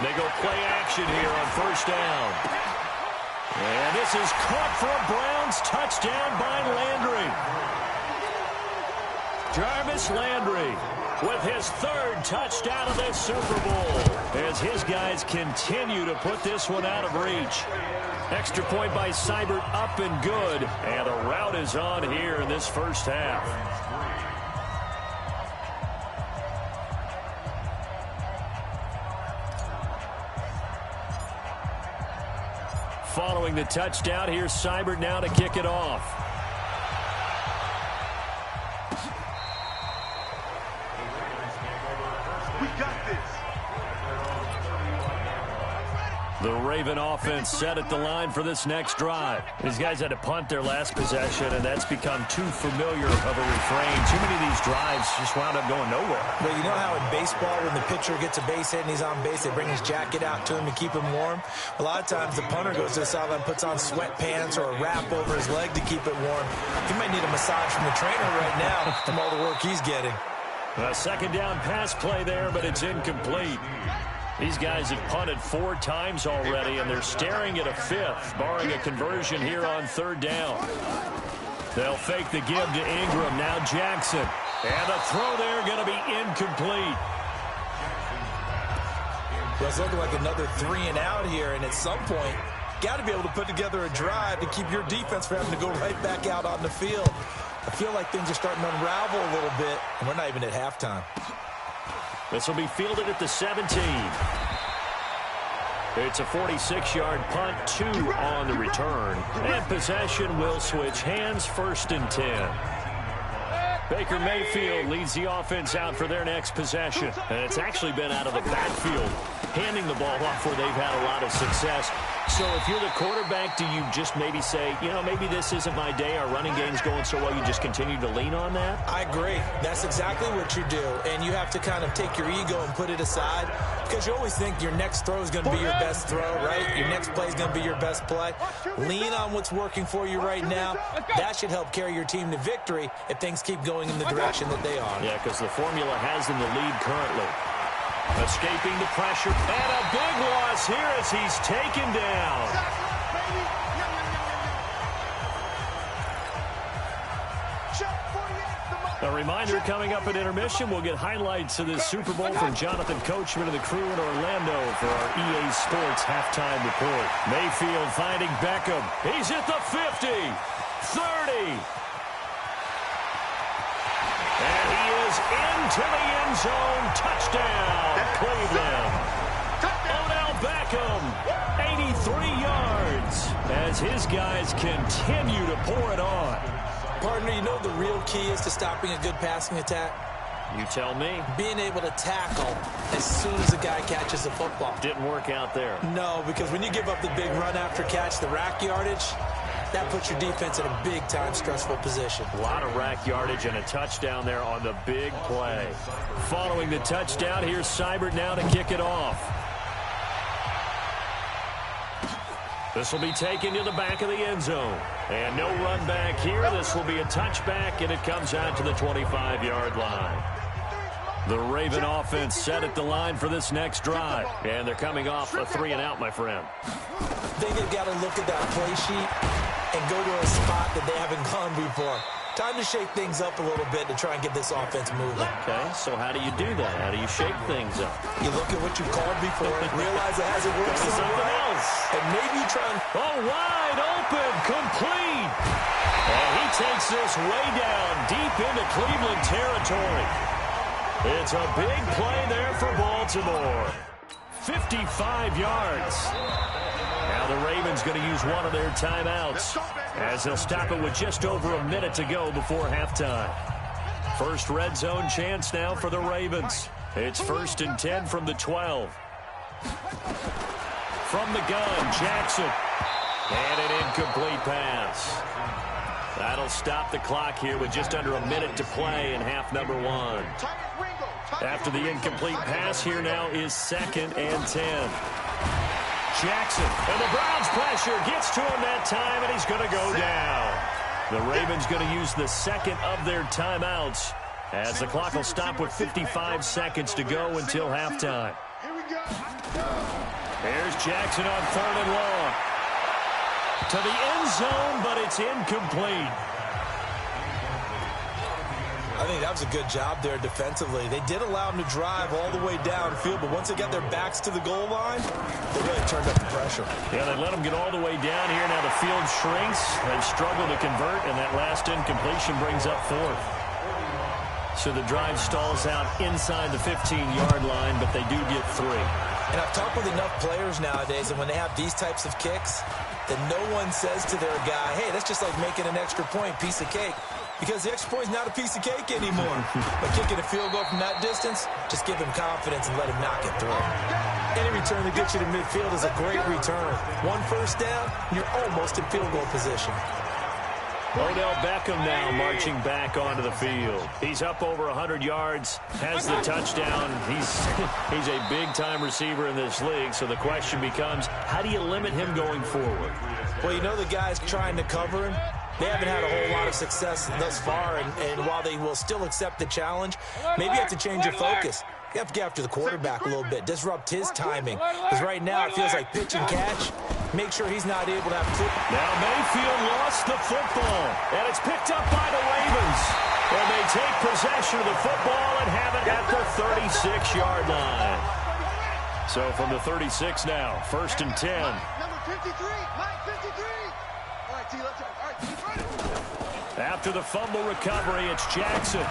They go play action here on 1st down. And this is caught for a Browns touchdown by Landry. Jarvis Landry with his 3rd touchdown of this Super Bowl as his guys continue to put this one out of reach. Extra point by Seibert, up and good. And a rout is on here in this first half. Following the touchdown, here's Seibert now to kick it off. The Raven offense set at the line for this next drive. These guys had to punt their last possession, and that's become too familiar of a refrain. Too many of these drives just wound up going nowhere. But you know how in baseball, when the pitcher gets a base hit and he's on base, they bring his jacket out to him to keep him warm? A lot of times the punter goes to the sideline, puts on sweatpants or a wrap over his leg to keep it warm. He might need a massage from the trainer right now from all the work he's getting. A 2nd down pass play there, but it's incomplete. These guys have punted 4 times already, and they're staring at a 5th, barring a conversion here on 3rd down. They'll fake the give to Ingram. Now Jackson. And the throw there going to be incomplete. Well, it's looking like another 3 and out here, and at some point, got to be able to put together a drive to keep your defense from having to go right back out on the field. I feel like things are starting to unravel a little bit, and we're not even at halftime. This will be fielded at the 17. It's a 46-yard punt, 2 on the return. And possession will switch hands, 1st and 10. Baker Mayfield leads the offense out for their next possession. And it's actually been out of the backfield, handing the ball off where they've had a lot of success. So if you're the quarterback, do you just maybe say, you know, maybe this isn't my day, our running game's going so well, you just continue to lean on that? I agree. That's exactly what you do. And you have to kind of take your ego and put it aside because you always think your next throw is going to be your best throw, right? Your next play is going to be your best play. Lean on what's working for you right now. That should help carry your team to victory if things keep going in the direction that they are. Yeah, because the formula has them the lead currently. Escaping the pressure, and a big loss here as he's taken down. A reminder coming up at intermission, we'll get highlights of this Super Bowl from Jonathan Coachman and the crew in Orlando for our EA Sports halftime report. Mayfield finding Beckham. He's at the 50. 30. And he is into the end zone. Touchdown, Cleveland. Odell Beckham, 83 yards, as his guys continue to pour it on. Partner, you know what the real key is to stopping a good passing attack? You tell me. Being able to tackle as soon as the guy catches the football. Didn't work out there. No, because when you give up the big run after catch, the rack yardage, that puts your defense in a big-time stressful position. A lot of rack yardage and a touchdown there on the big play. Following the touchdown, here's Seibert now to kick it off. This will be taken to the back of the end zone. And no run back here. This will be a touchback, and it comes out to the 25-yard line. The Raven offense set at the line for this next drive. And they're coming off a 3-and-out, my friend. I think they've got to look at that play sheet and go to a spot that they haven't gone before. Time to shake things up a little bit to try and get this offense moving. Okay, so how do you do that? How do you shake things up? You look at what you called before, realize it hasn't worked something else, and maybe you try and... Oh, wide open, complete. And he takes this way down deep into Cleveland territory. It's a big play there for Baltimore. 55 yards. Now the Ravens going to use one of their timeouts as they'll stop it with just over a minute to go before halftime. First red zone chance now for the Ravens. It's 1st and 10 from the 12. From the gun, Jackson. And an incomplete pass. That'll stop the clock here with just under a minute to play in half number 1. After the incomplete pass, here now is 2nd and 10. Jackson, and the Browns pressure gets to him that time, and he's going to go down. The Ravens going to use the second of their timeouts as the clock will stop with 55 seconds to go until halftime. There's Jackson on 3rd and long. To the end zone, but it's incomplete. I think that was a good job there defensively. They did allow them to drive all the way downfield, but once they got their backs to the goal line, they really turned up the pressure. Yeah, they let them get all the way down here. Now the field shrinks. They've struggled to convert, and that last incompletion brings up 4th. So the drive stalls out inside the 15-yard line, but they do get 3. And I've talked with enough players nowadays, and when they have these types of kicks, that no one says to their guy, hey, that's just like making an extra point, piece of cake. Because the extra point is not a piece of cake anymore. But kicking a field goal from that distance, just give him confidence and let him knock it through. Any return that gets you to midfield is a great return. 1 first down, you're almost in field goal position. Odell Beckham now marching back onto the field. He's up over 100 yards, has the touchdown. He's a big-time receiver in this league, so the question becomes, how do you limit him going forward? Well, you know the guy's trying to cover him. They haven't had a whole lot of success thus far, and while they will still accept the challenge, maybe you have to change your focus. You have to get after the quarterback a little bit, disrupt his timing. Because right now it feels like pitch and catch. Make sure he's not able to have... Now Mayfield lost the football, and it's picked up by the Ravens. And they take possession of the football and have it at the 36-yard line. So from the 36 now, 1st and 10. Number 53, Mike 53. All right, T, let's go. All right, T, right. After the fumble recovery, it's Jackson.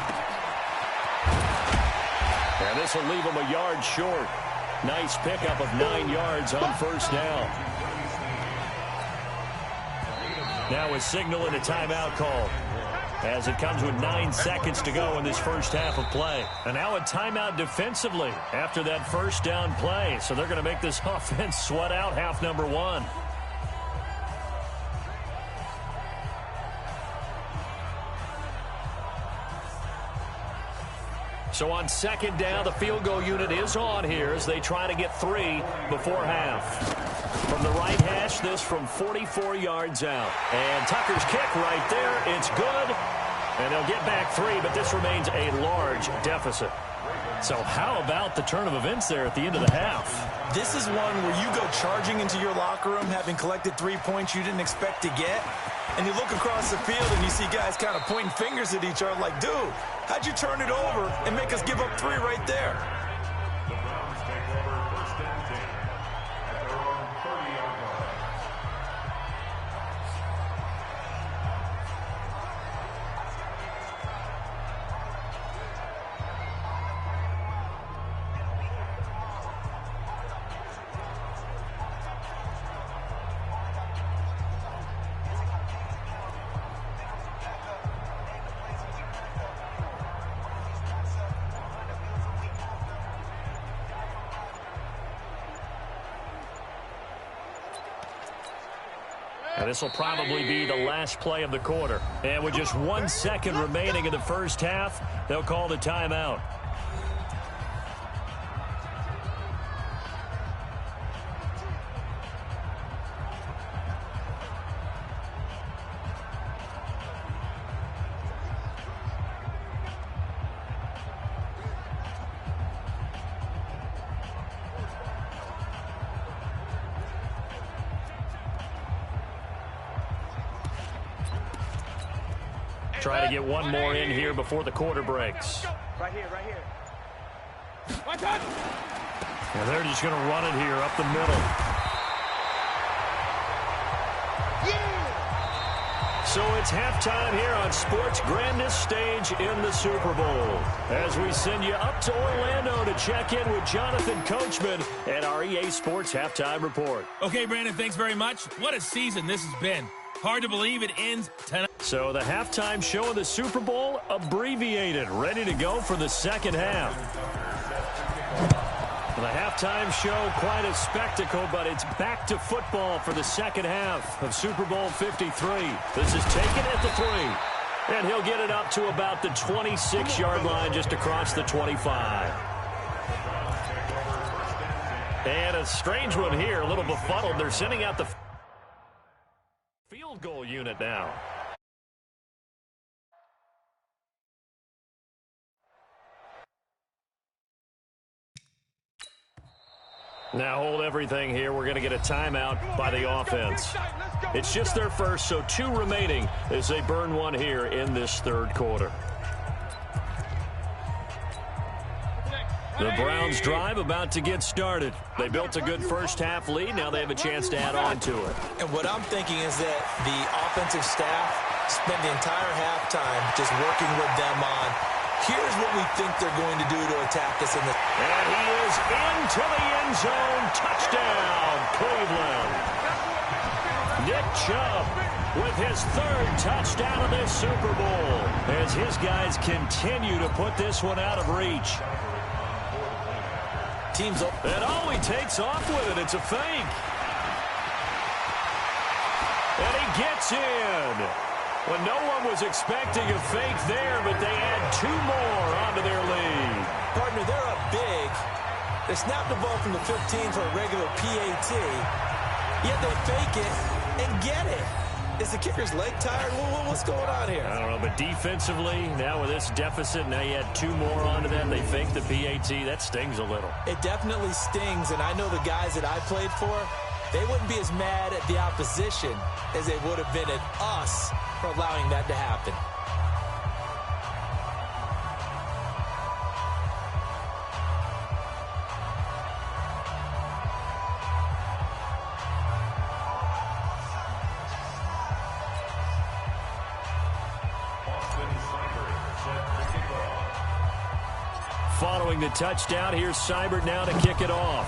And this will leave him a yard short. Nice pickup of 9 yards on 1st down. Now a signal and a timeout call as it comes with 9 seconds to go in this first half of play. And now a timeout defensively after that 1st down play. So they're going to make this offense sweat out half number 1. So on 2nd down, the field goal unit is on here as they try to get 3 before half. From the right hash, this from 44 yards out. And Tucker's kick right there. It's good. And they'll get back 3, but this remains a large deficit. So how about the turn of events there at the end of the half? This is one where you go charging into your locker room having collected 3 points you didn't expect to get. And you look across the field and you see guys kind of pointing fingers at each other like, dude, how'd you turn it over and make us give up 3 right there? The Browns take over 1st and 10 at their own 30-yard line. This will probably be the last play of the quarter. And with just 1 second remaining in the first half, they'll call the timeout. Try to get one more in here before the quarter breaks. Right here, right here. And they're just going to run it here up the middle. Yeah! So it's halftime here on sports' grandest stage in the Super Bowl. As we send you up to Orlando to check in with Jonathan Coachman and our EA Sports Halftime Report. Okay, Brandon, thanks very much. What a season this has been. Hard to believe it ends tonight. So the halftime show of the Super Bowl abbreviated, ready to go for the second half. The halftime show, quite a spectacle, but it's back to football for the second half of Super Bowl 53. This is taken at the 3, and he'll get it up to about the 26-yard line just across the 25. And a strange one here, a little befuddled. They're sending out the field goal unit now. Now hold everything here. We're going to get a timeout by the offense. It's just their first, so 2 remaining as they burn one here in this third quarter. The Browns drive about to get started. They built a good first half lead. Now they have a chance to add on to it. And what I'm thinking is that the offensive staff spend the entire halftime just working with them on, here's what we think they're going to do to attack us in the... And he is into the end zone. Touchdown, Cleveland. Nick Chubb with his 3rd touchdown of this Super Bowl as his guys continue to put this one out of reach. Teams up. And oh, he takes off with it. It's a fake. And he gets in. Well, no one was expecting a fake there, but they add 2 more onto their lead. Partner, they're up big. They snap the ball from the 15 for a regular PAT, yet they fake it and get it. Is the kicker's leg tired? What's going on here? I don't know, but defensively, now with this deficit, now you add 2 more onto them. They fake the PAT. That stings a little. It definitely stings, and I know the guys that I played for, they wouldn't be as mad at the opposition as they would have been at us for allowing that to happen. Following the touchdown, here's Seibert now to kick it off.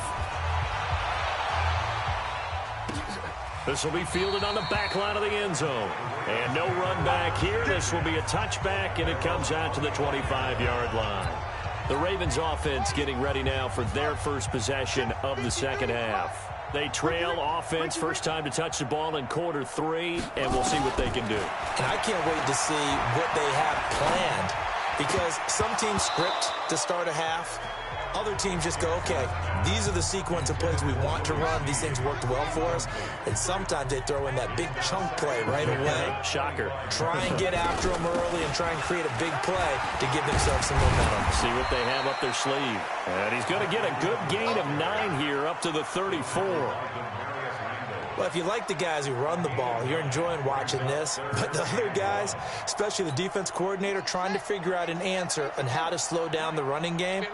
This will be fielded on the back line of the end zone. And no run back here. This will be a touchback, and it comes out to the 25-yard line. The Ravens offense getting ready now for their first possession of the second half. They trail offense, first time to touch the ball in quarter 3, and we'll see what they can do. And I can't wait to see what they have planned, because some teams script to start a half. Other teams just go, okay, these are the sequence of plays we want to run. These things worked well for us. And sometimes they throw in that big chunk play right away. Shocker. Try and get after them early and try and create a big play to give themselves some momentum. See what they have up their sleeve. And he's going to get a good gain of 9 here up to the 34. Well, if you like the guys who run the ball, you're enjoying watching this. But the other guys, especially the defense coordinator, trying to figure out an answer on how to slow down the running game,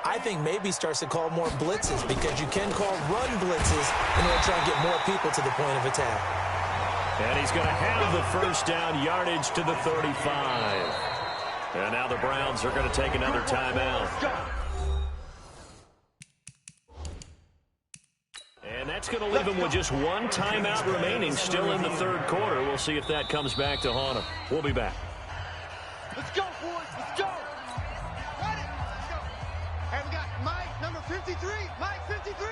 I think maybe starts to call more blitzes, because you can call run blitzes in order to try and get more people to the point of attack. And he's going to have the first down, yardage to the 35. And now the Browns are going to take another timeout. And that's going to leave him with just 1 timeout remaining still in the third quarter. We'll see if that comes back to haunt him. We'll be back. Let's go, boys. Let's go. Ready? Let's go. Hey, we got Mike, number 53. Mike, 53.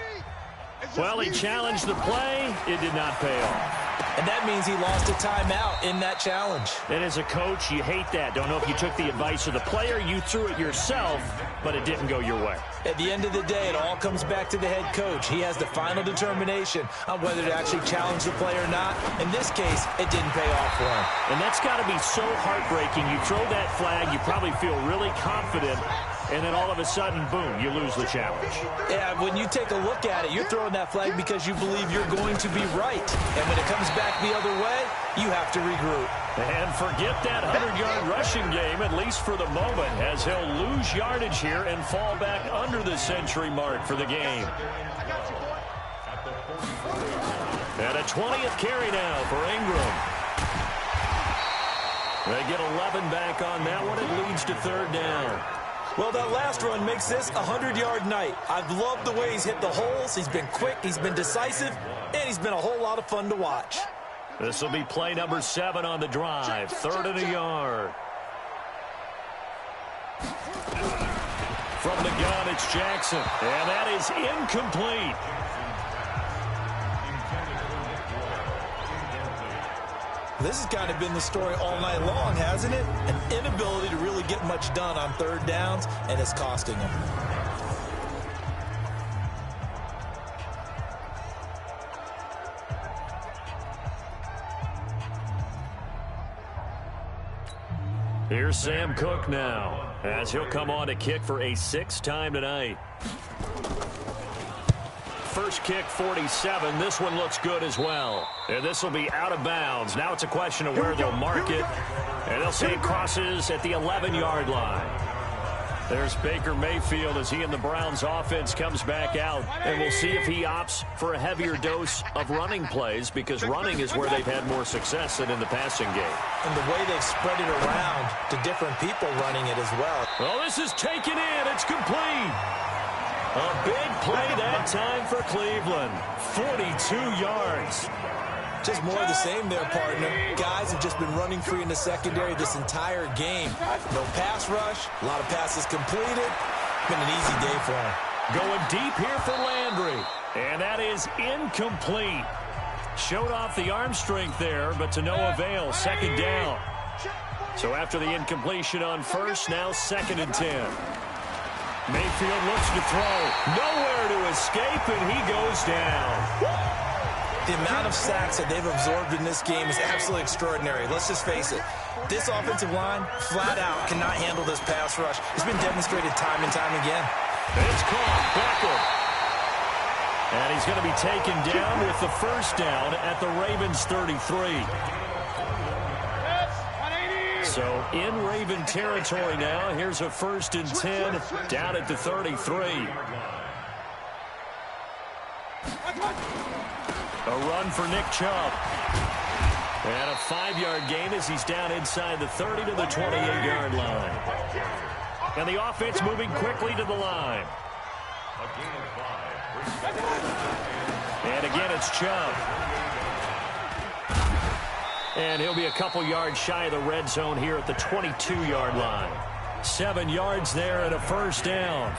Well, he challenged the play. It did not pay off. And that means he lost a timeout in that challenge. And as a coach, you hate that. Don't know if you took the advice of the player. You threw it yourself, but it didn't go your way. At the end of the day, it all comes back to the head coach. He has the final determination on whether to actually challenge the play or not. In this case, it didn't pay off for him. And that's got to be so heartbreaking. You throw that flag, you probably feel really confident, and then all of a sudden, boom, you lose the challenge. Yeah, when you take a look at it, you're throwing that flag because you believe you're going to be right. And when it comes back the other way, you have to regroup. And forget that 100-yard rushing game, at least for the moment, as he'll lose yardage here and fall back under the century mark for the game. And a 20th carry now for Ingram. They get 11 back on that one. It leads to third down. Well, that last run makes this a 100-yard night. I've loved the way he's hit the holes. He's been quick, he's been decisive, and he's been a whole lot of fun to watch. This will be play number 7 on the drive. Third and a yard. From the gun, it's Jackson. And that is incomplete. This has kind of been the story all night long, hasn't it? An inability to really get much done on third downs, and it's costing him. Here's Sam Cook now, as he'll come on to kick for a 6th time tonight. First kick, 47. This one looks good as well. And this will be out of bounds. Now it's a question of where they'll mark it. And they'll say it crosses at the 11-yard line. There's Baker Mayfield as he and the Browns offense comes back out. And we'll see if he opts for a heavier dose of running plays, because running is where they've had more success than in the passing game. And the way they've spread it around to different people running it as well. Well, this is taken in. It's complete. A big play that time for Cleveland. 42 yards. Just more of the same there, partner. Guys have just been running free in the secondary this entire game. No pass rush, a lot of passes completed. Been an easy day for him. Going deep here for Landry. And that is incomplete. Showed off the arm strength there, but to no avail. Second down. So after the incompletion on first, now 2nd and 10. Mayfield looks to throw. Nowhere to escape, and he goes down. The amount of sacks that they've absorbed in this game is absolutely extraordinary. Let's just face it. This offensive line, flat out, cannot handle this pass rush. It's been demonstrated time and time again. It's caught. Beckham. And he's going to be taken down with the first down at the Ravens 33. So in Raven territory now. Here's a 1st and 10 down at the 33. A run for Nick Chubb. And a 5-yard gain as he's down inside the 30 to the 28-yard line. And the offense moving quickly to the line. And again, it's Chubb. And he'll be a couple yards shy of the red zone here at the 22-yard line. 7 yards there and a first down.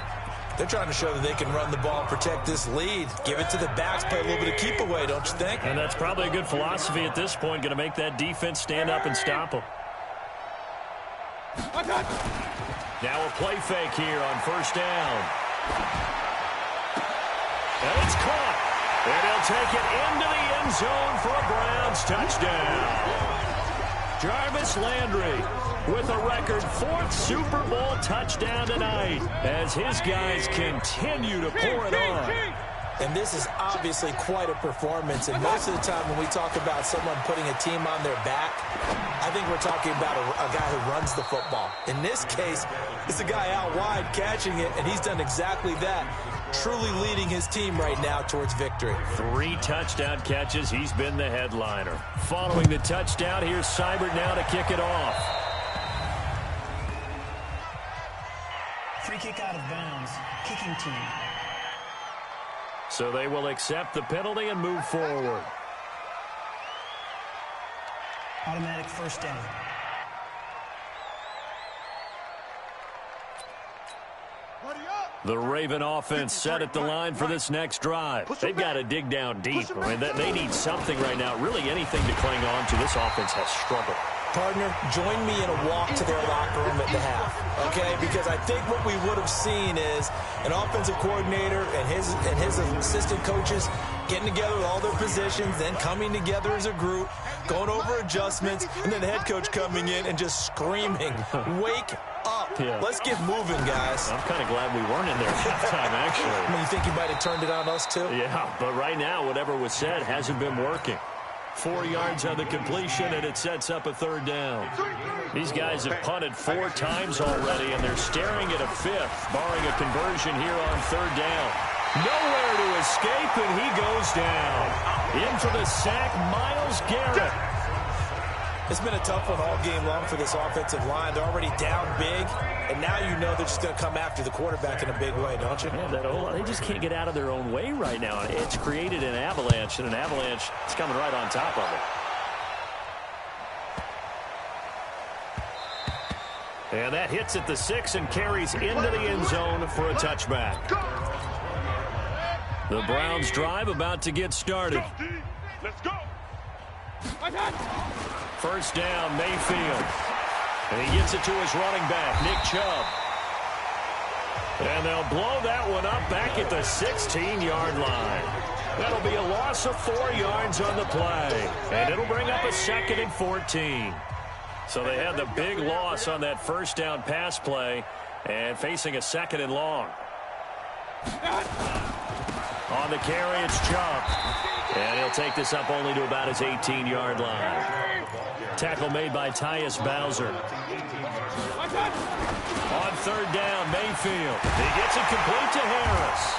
They're trying to show that they can run the ball and protect this lead. Give it to the backs, play a little bit of keep away, don't you think? And that's probably a good philosophy at this point, going to make that defense stand up and stop them. Now a play fake here on first down. And it's caught. And he'll take it into the end zone for a Browns touchdown. Jarvis Landry with a record 4th Super Bowl touchdown tonight as his guys continue to pour it on. And this is obviously quite a performance. And most of the time when we talk about someone putting a team on their back, I think we're talking about a guy who runs the football. In this case, it's a guy out wide catching it, and he's done exactly that. Truly leading his team right now towards victory. 3 touchdown catches. He's been the headliner. Following the touchdown, here's Seibert now to kick it off. Free kick out of bounds. Kicking team. So they will accept the penalty and move forward. Automatic first down. The Raven offense set at the line for this next drive. They've got to dig down deep. I mean, they need something right now, really anything to cling on to. This offense has struggled. Partner, join me in a walk to their locker room at the half, okay? Because I think what we would have seen is an offensive coordinator and his assistant coaches getting together with all their positions, then coming together as a group, going over adjustments, and then the head coach coming in and just screaming, wake up. Yeah. Let's get moving, guys. I'm kind of glad we weren't in there at halftime, actually. I mean, you think he might have turned it on us, too? Yeah, but right now, whatever was said hasn't been working. 4 yards on the completion, and it sets up a third down. These guys have punted 4 times already, and they're staring at a fifth, barring a conversion here on third down. Nowhere to escape, and he goes down. In for the sack, Myles Garrett. It's been a tough one all game long for this offensive line. They're already down big, and now you know they're just going to come after the quarterback in a big way, don't you? Yeah, they just can't get out of their own way right now. It's created an avalanche, and an avalanche is coming right on top of it. And that hits at the 6 and carries into the end zone for a touchback. The Browns drive about to get started. Let's go. First down, Mayfield. And he gets it to his running back, Nick Chubb. And they'll blow that one up back at the 16-yard line. That'll be a loss of 4 yards on the play. And it'll bring up a 2nd and 14. So they had the big loss on that first down pass play and facing a 2nd and long. On the carry, it's Chubb. And he'll take this up only to about his 18-yard line. Tackle made by Tyus Bowser. On third down, Mayfield. He gets it complete to Harris.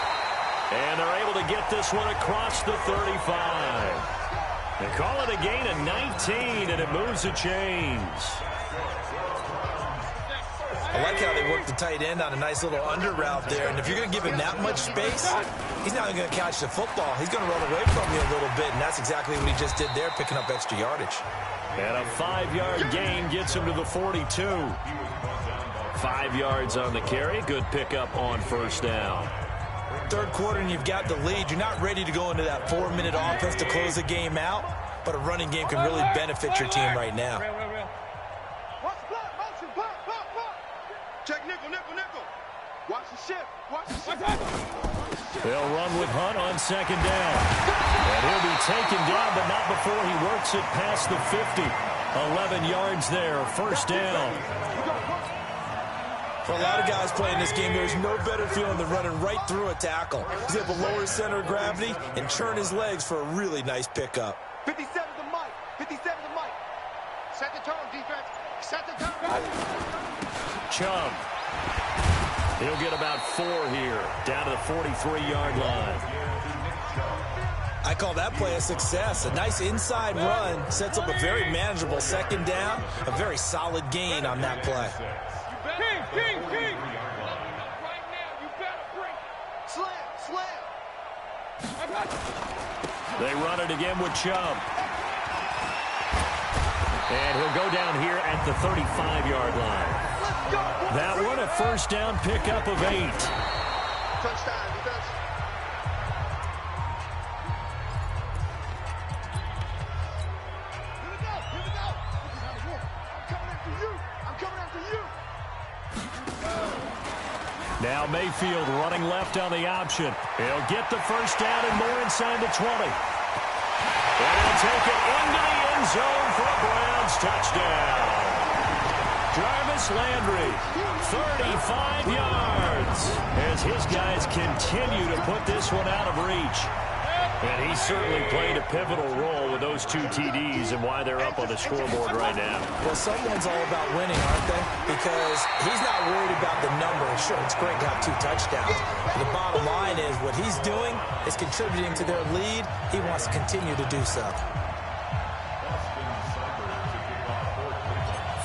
And they're able to get this one across the 35. They call it a gain of 19, and it moves the chains. I like how they work the tight end on a nice little under route there. And if you're going to give him that much space, he's not going to catch the football. He's going to run away from you a little bit, and that's exactly what he just did there, picking up extra yardage. And a 5-yard gain gets him to the 42. 5 yards on the carry. Good pickup on first down. Third quarter, and you've got the lead. You're not ready to go into that 4-minute offense to close the game out, but a running game can really benefit your team right now. Check nickel. Watch the shift. They'll run with Hunt on second down. And he'll be taken down, but not before he works it past the 50. 11 yards there, first down. For a lot of guys playing this game, there's no better feeling than running right through a tackle. He's able to lower his center of gravity and churn his legs for a really nice pickup. 57 to Mike. Set the tone, defense. Set the tone. Chubb. He'll get about 4 here, down to the 43-yard line. I call that play a success. A nice inside run sets up a very manageable second down. A very solid gain on that play. King. Right now, you better break. Slam. They run it again with Chubb. And he'll go down here at the 35-yard line. That one a first down pickup of 8. Touchdown, defense. Here we go. I'm coming after you. Now Mayfield running left on the option. He'll get the first down and more inside the 20. And he'll take it into the end zone for a Browns touchdown. Jarvis Landry, 35 yards, as his guys continue to put this one out of reach. And he certainly played a pivotal role with those 2 TDs and why they're up on the scoreboard right now. Well, someone's all about winning, aren't they? Because he's not worried about the number. Sure, it's great to have 2 touchdowns. But the bottom line is what he's doing is contributing to their lead. He wants to continue to do so.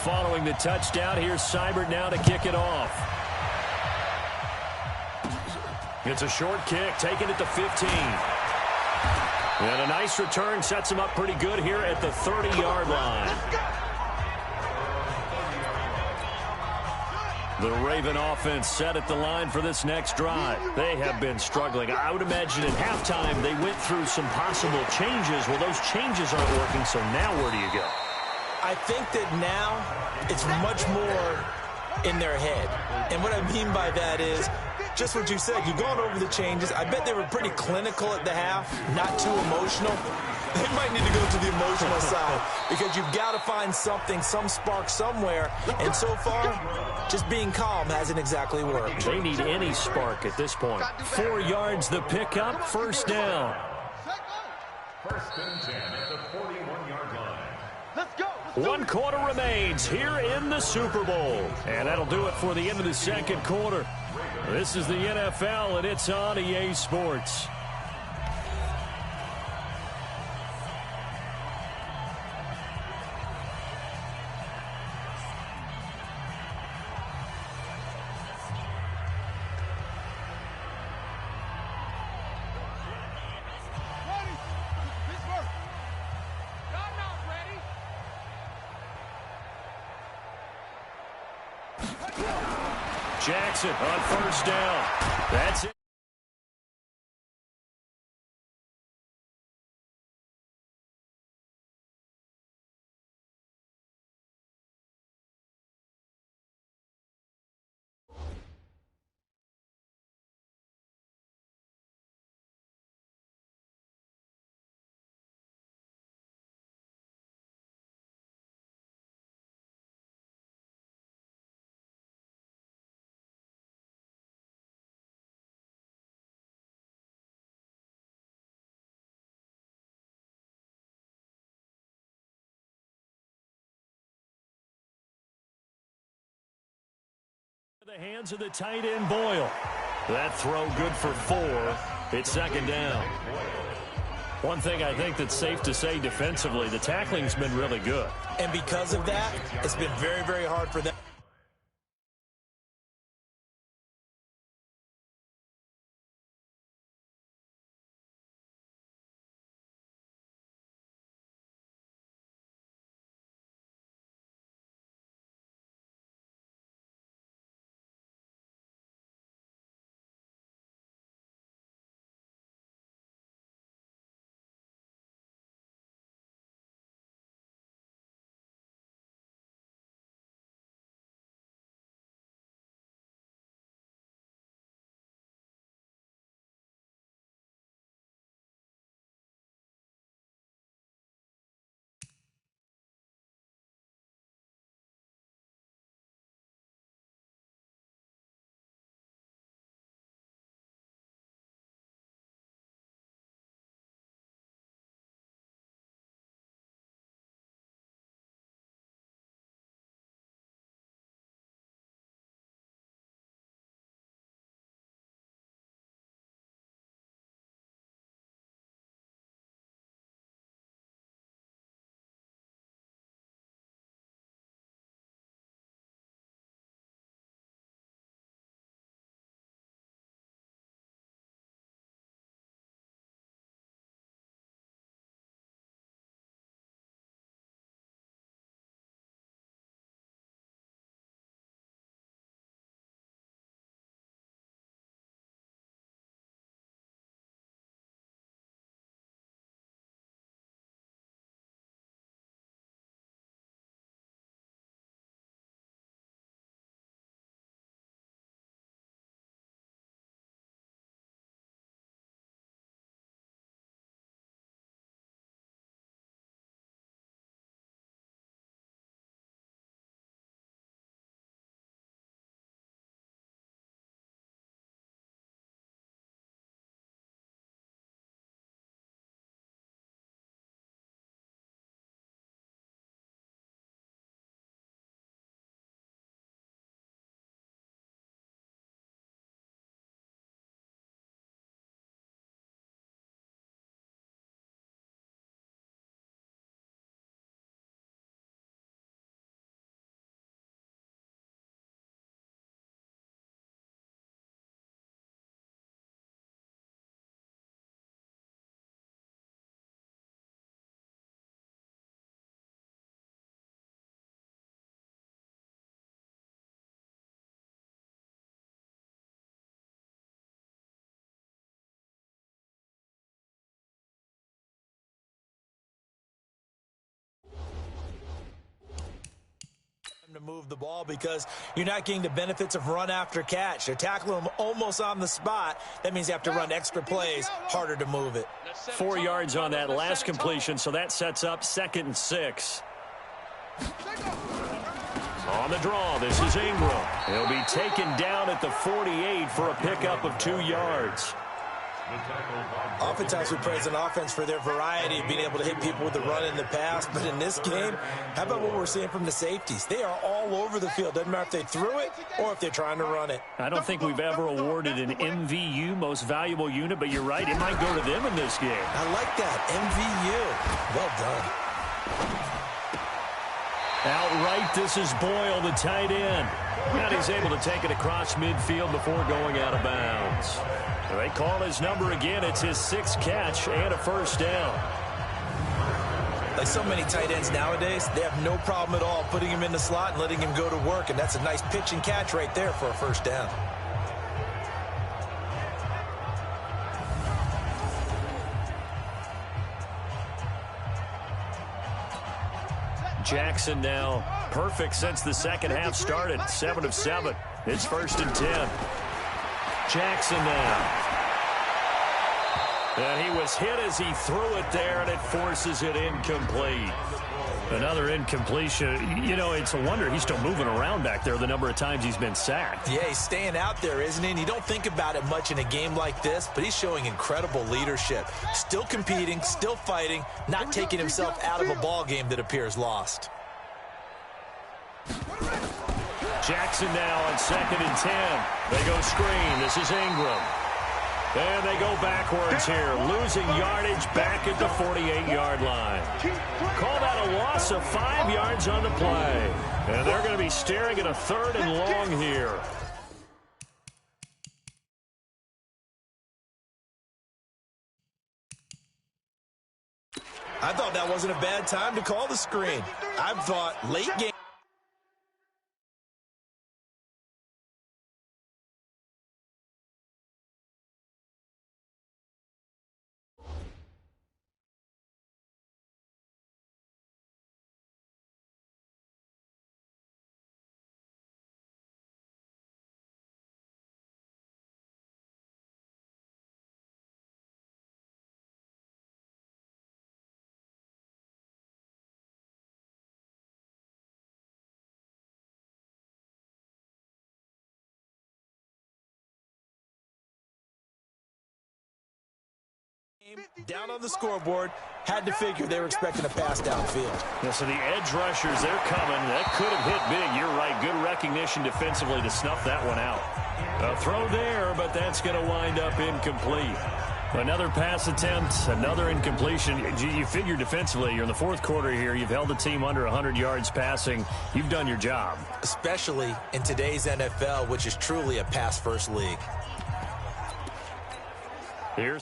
Following the touchdown, here's Seibert now to kick it off. It's a short kick, taken at the 15. And a nice return sets him up pretty good here at the 30-yard line. The Raven offense set at the line for this next drive. They have been struggling. I would imagine at halftime they went through some possible changes. Well, those changes aren't working, so now where do you go? I think that now it's much more in their head. And what I mean by that is just what you said. You've gone over the changes. I bet they were pretty clinical at the half, not too emotional. They might need to go to the emotional side because you've got to find something, some spark somewhere. And so far, just being calm hasn't exactly worked. They need any spark at this point. 4 yards the pickup, first down. First and 10 at the 41-yard line. Let's go. 1 quarter remains here in the Super Bowl. And that'll do it for the end of the second quarter. This is the NFL, and it's on EA Sports. Jackson on first down. That's it. The hands of the tight end Boyle. That throw good for 4. It's second down. One thing I think that's safe to say defensively, the tackling's been really good. And because of that, it's been very, very hard for them. to move the ball because you're not getting the benefits of run after catch. They're tackling them almost on the spot. That means you have to run extra plays, harder to move it. 4 yards on that last completion, so that sets up 2nd and 6. On the draw, this is Ingram. He'll be taken down at the 48 for a pickup of 2 yards. Oftentimes we praise an offense for their variety of being able to hit people with the run in the pass, but in this game, how about what we're seeing from the safeties? They are all over the field. Doesn't matter if they threw it or if they're trying to run it. I don't think we've ever awarded an MVU, most valuable unit, but you're right, it might go to them in this game. I like that, MVU. Well done. Outright, this is Boyle, the tight end. And he's able to take it across midfield before going out of bounds. They call his number again. It's his 6th catch and a first down. Like so many tight ends nowadays, they have no problem at all putting him in the slot and letting him go to work, and that's a nice pitch and catch right there for a first down. Jackson now perfect since the second half started. 7 of 7. It's 1st and 10. Jackson now. And he was hit as he threw it there, and it forces it incomplete. Another incompletion. You know, it's a wonder he's still moving around back there the number of times he's been sacked. Yeah, he's staying out there, isn't he? And you don't think about it much in a game like this, but he's showing incredible leadership. Still competing, still fighting, not taking himself out of a ball game that appears lost. Jackson now on 2nd and 10. They go screen. This is Ingram. And they go backwards here, losing yardage back at the 48-yard line. Call that a loss of 5 yards on the play. And they're going to be staring at a 3rd and long here. I thought that wasn't a bad time to call the screen. I thought late game. Down on the scoreboard, had to figure they were expecting a pass downfield. Yeah, so the edge rushers, they're coming. That could have hit big. You're right. Good recognition defensively to snuff that one out. A throw there, but that's going to wind up incomplete. Another pass attempt, another incompletion. You figure defensively, you're in the 4th quarter here. You've held the team under 100 yards passing. You've done your job. Especially in today's NFL, which is truly a pass-first league. Here's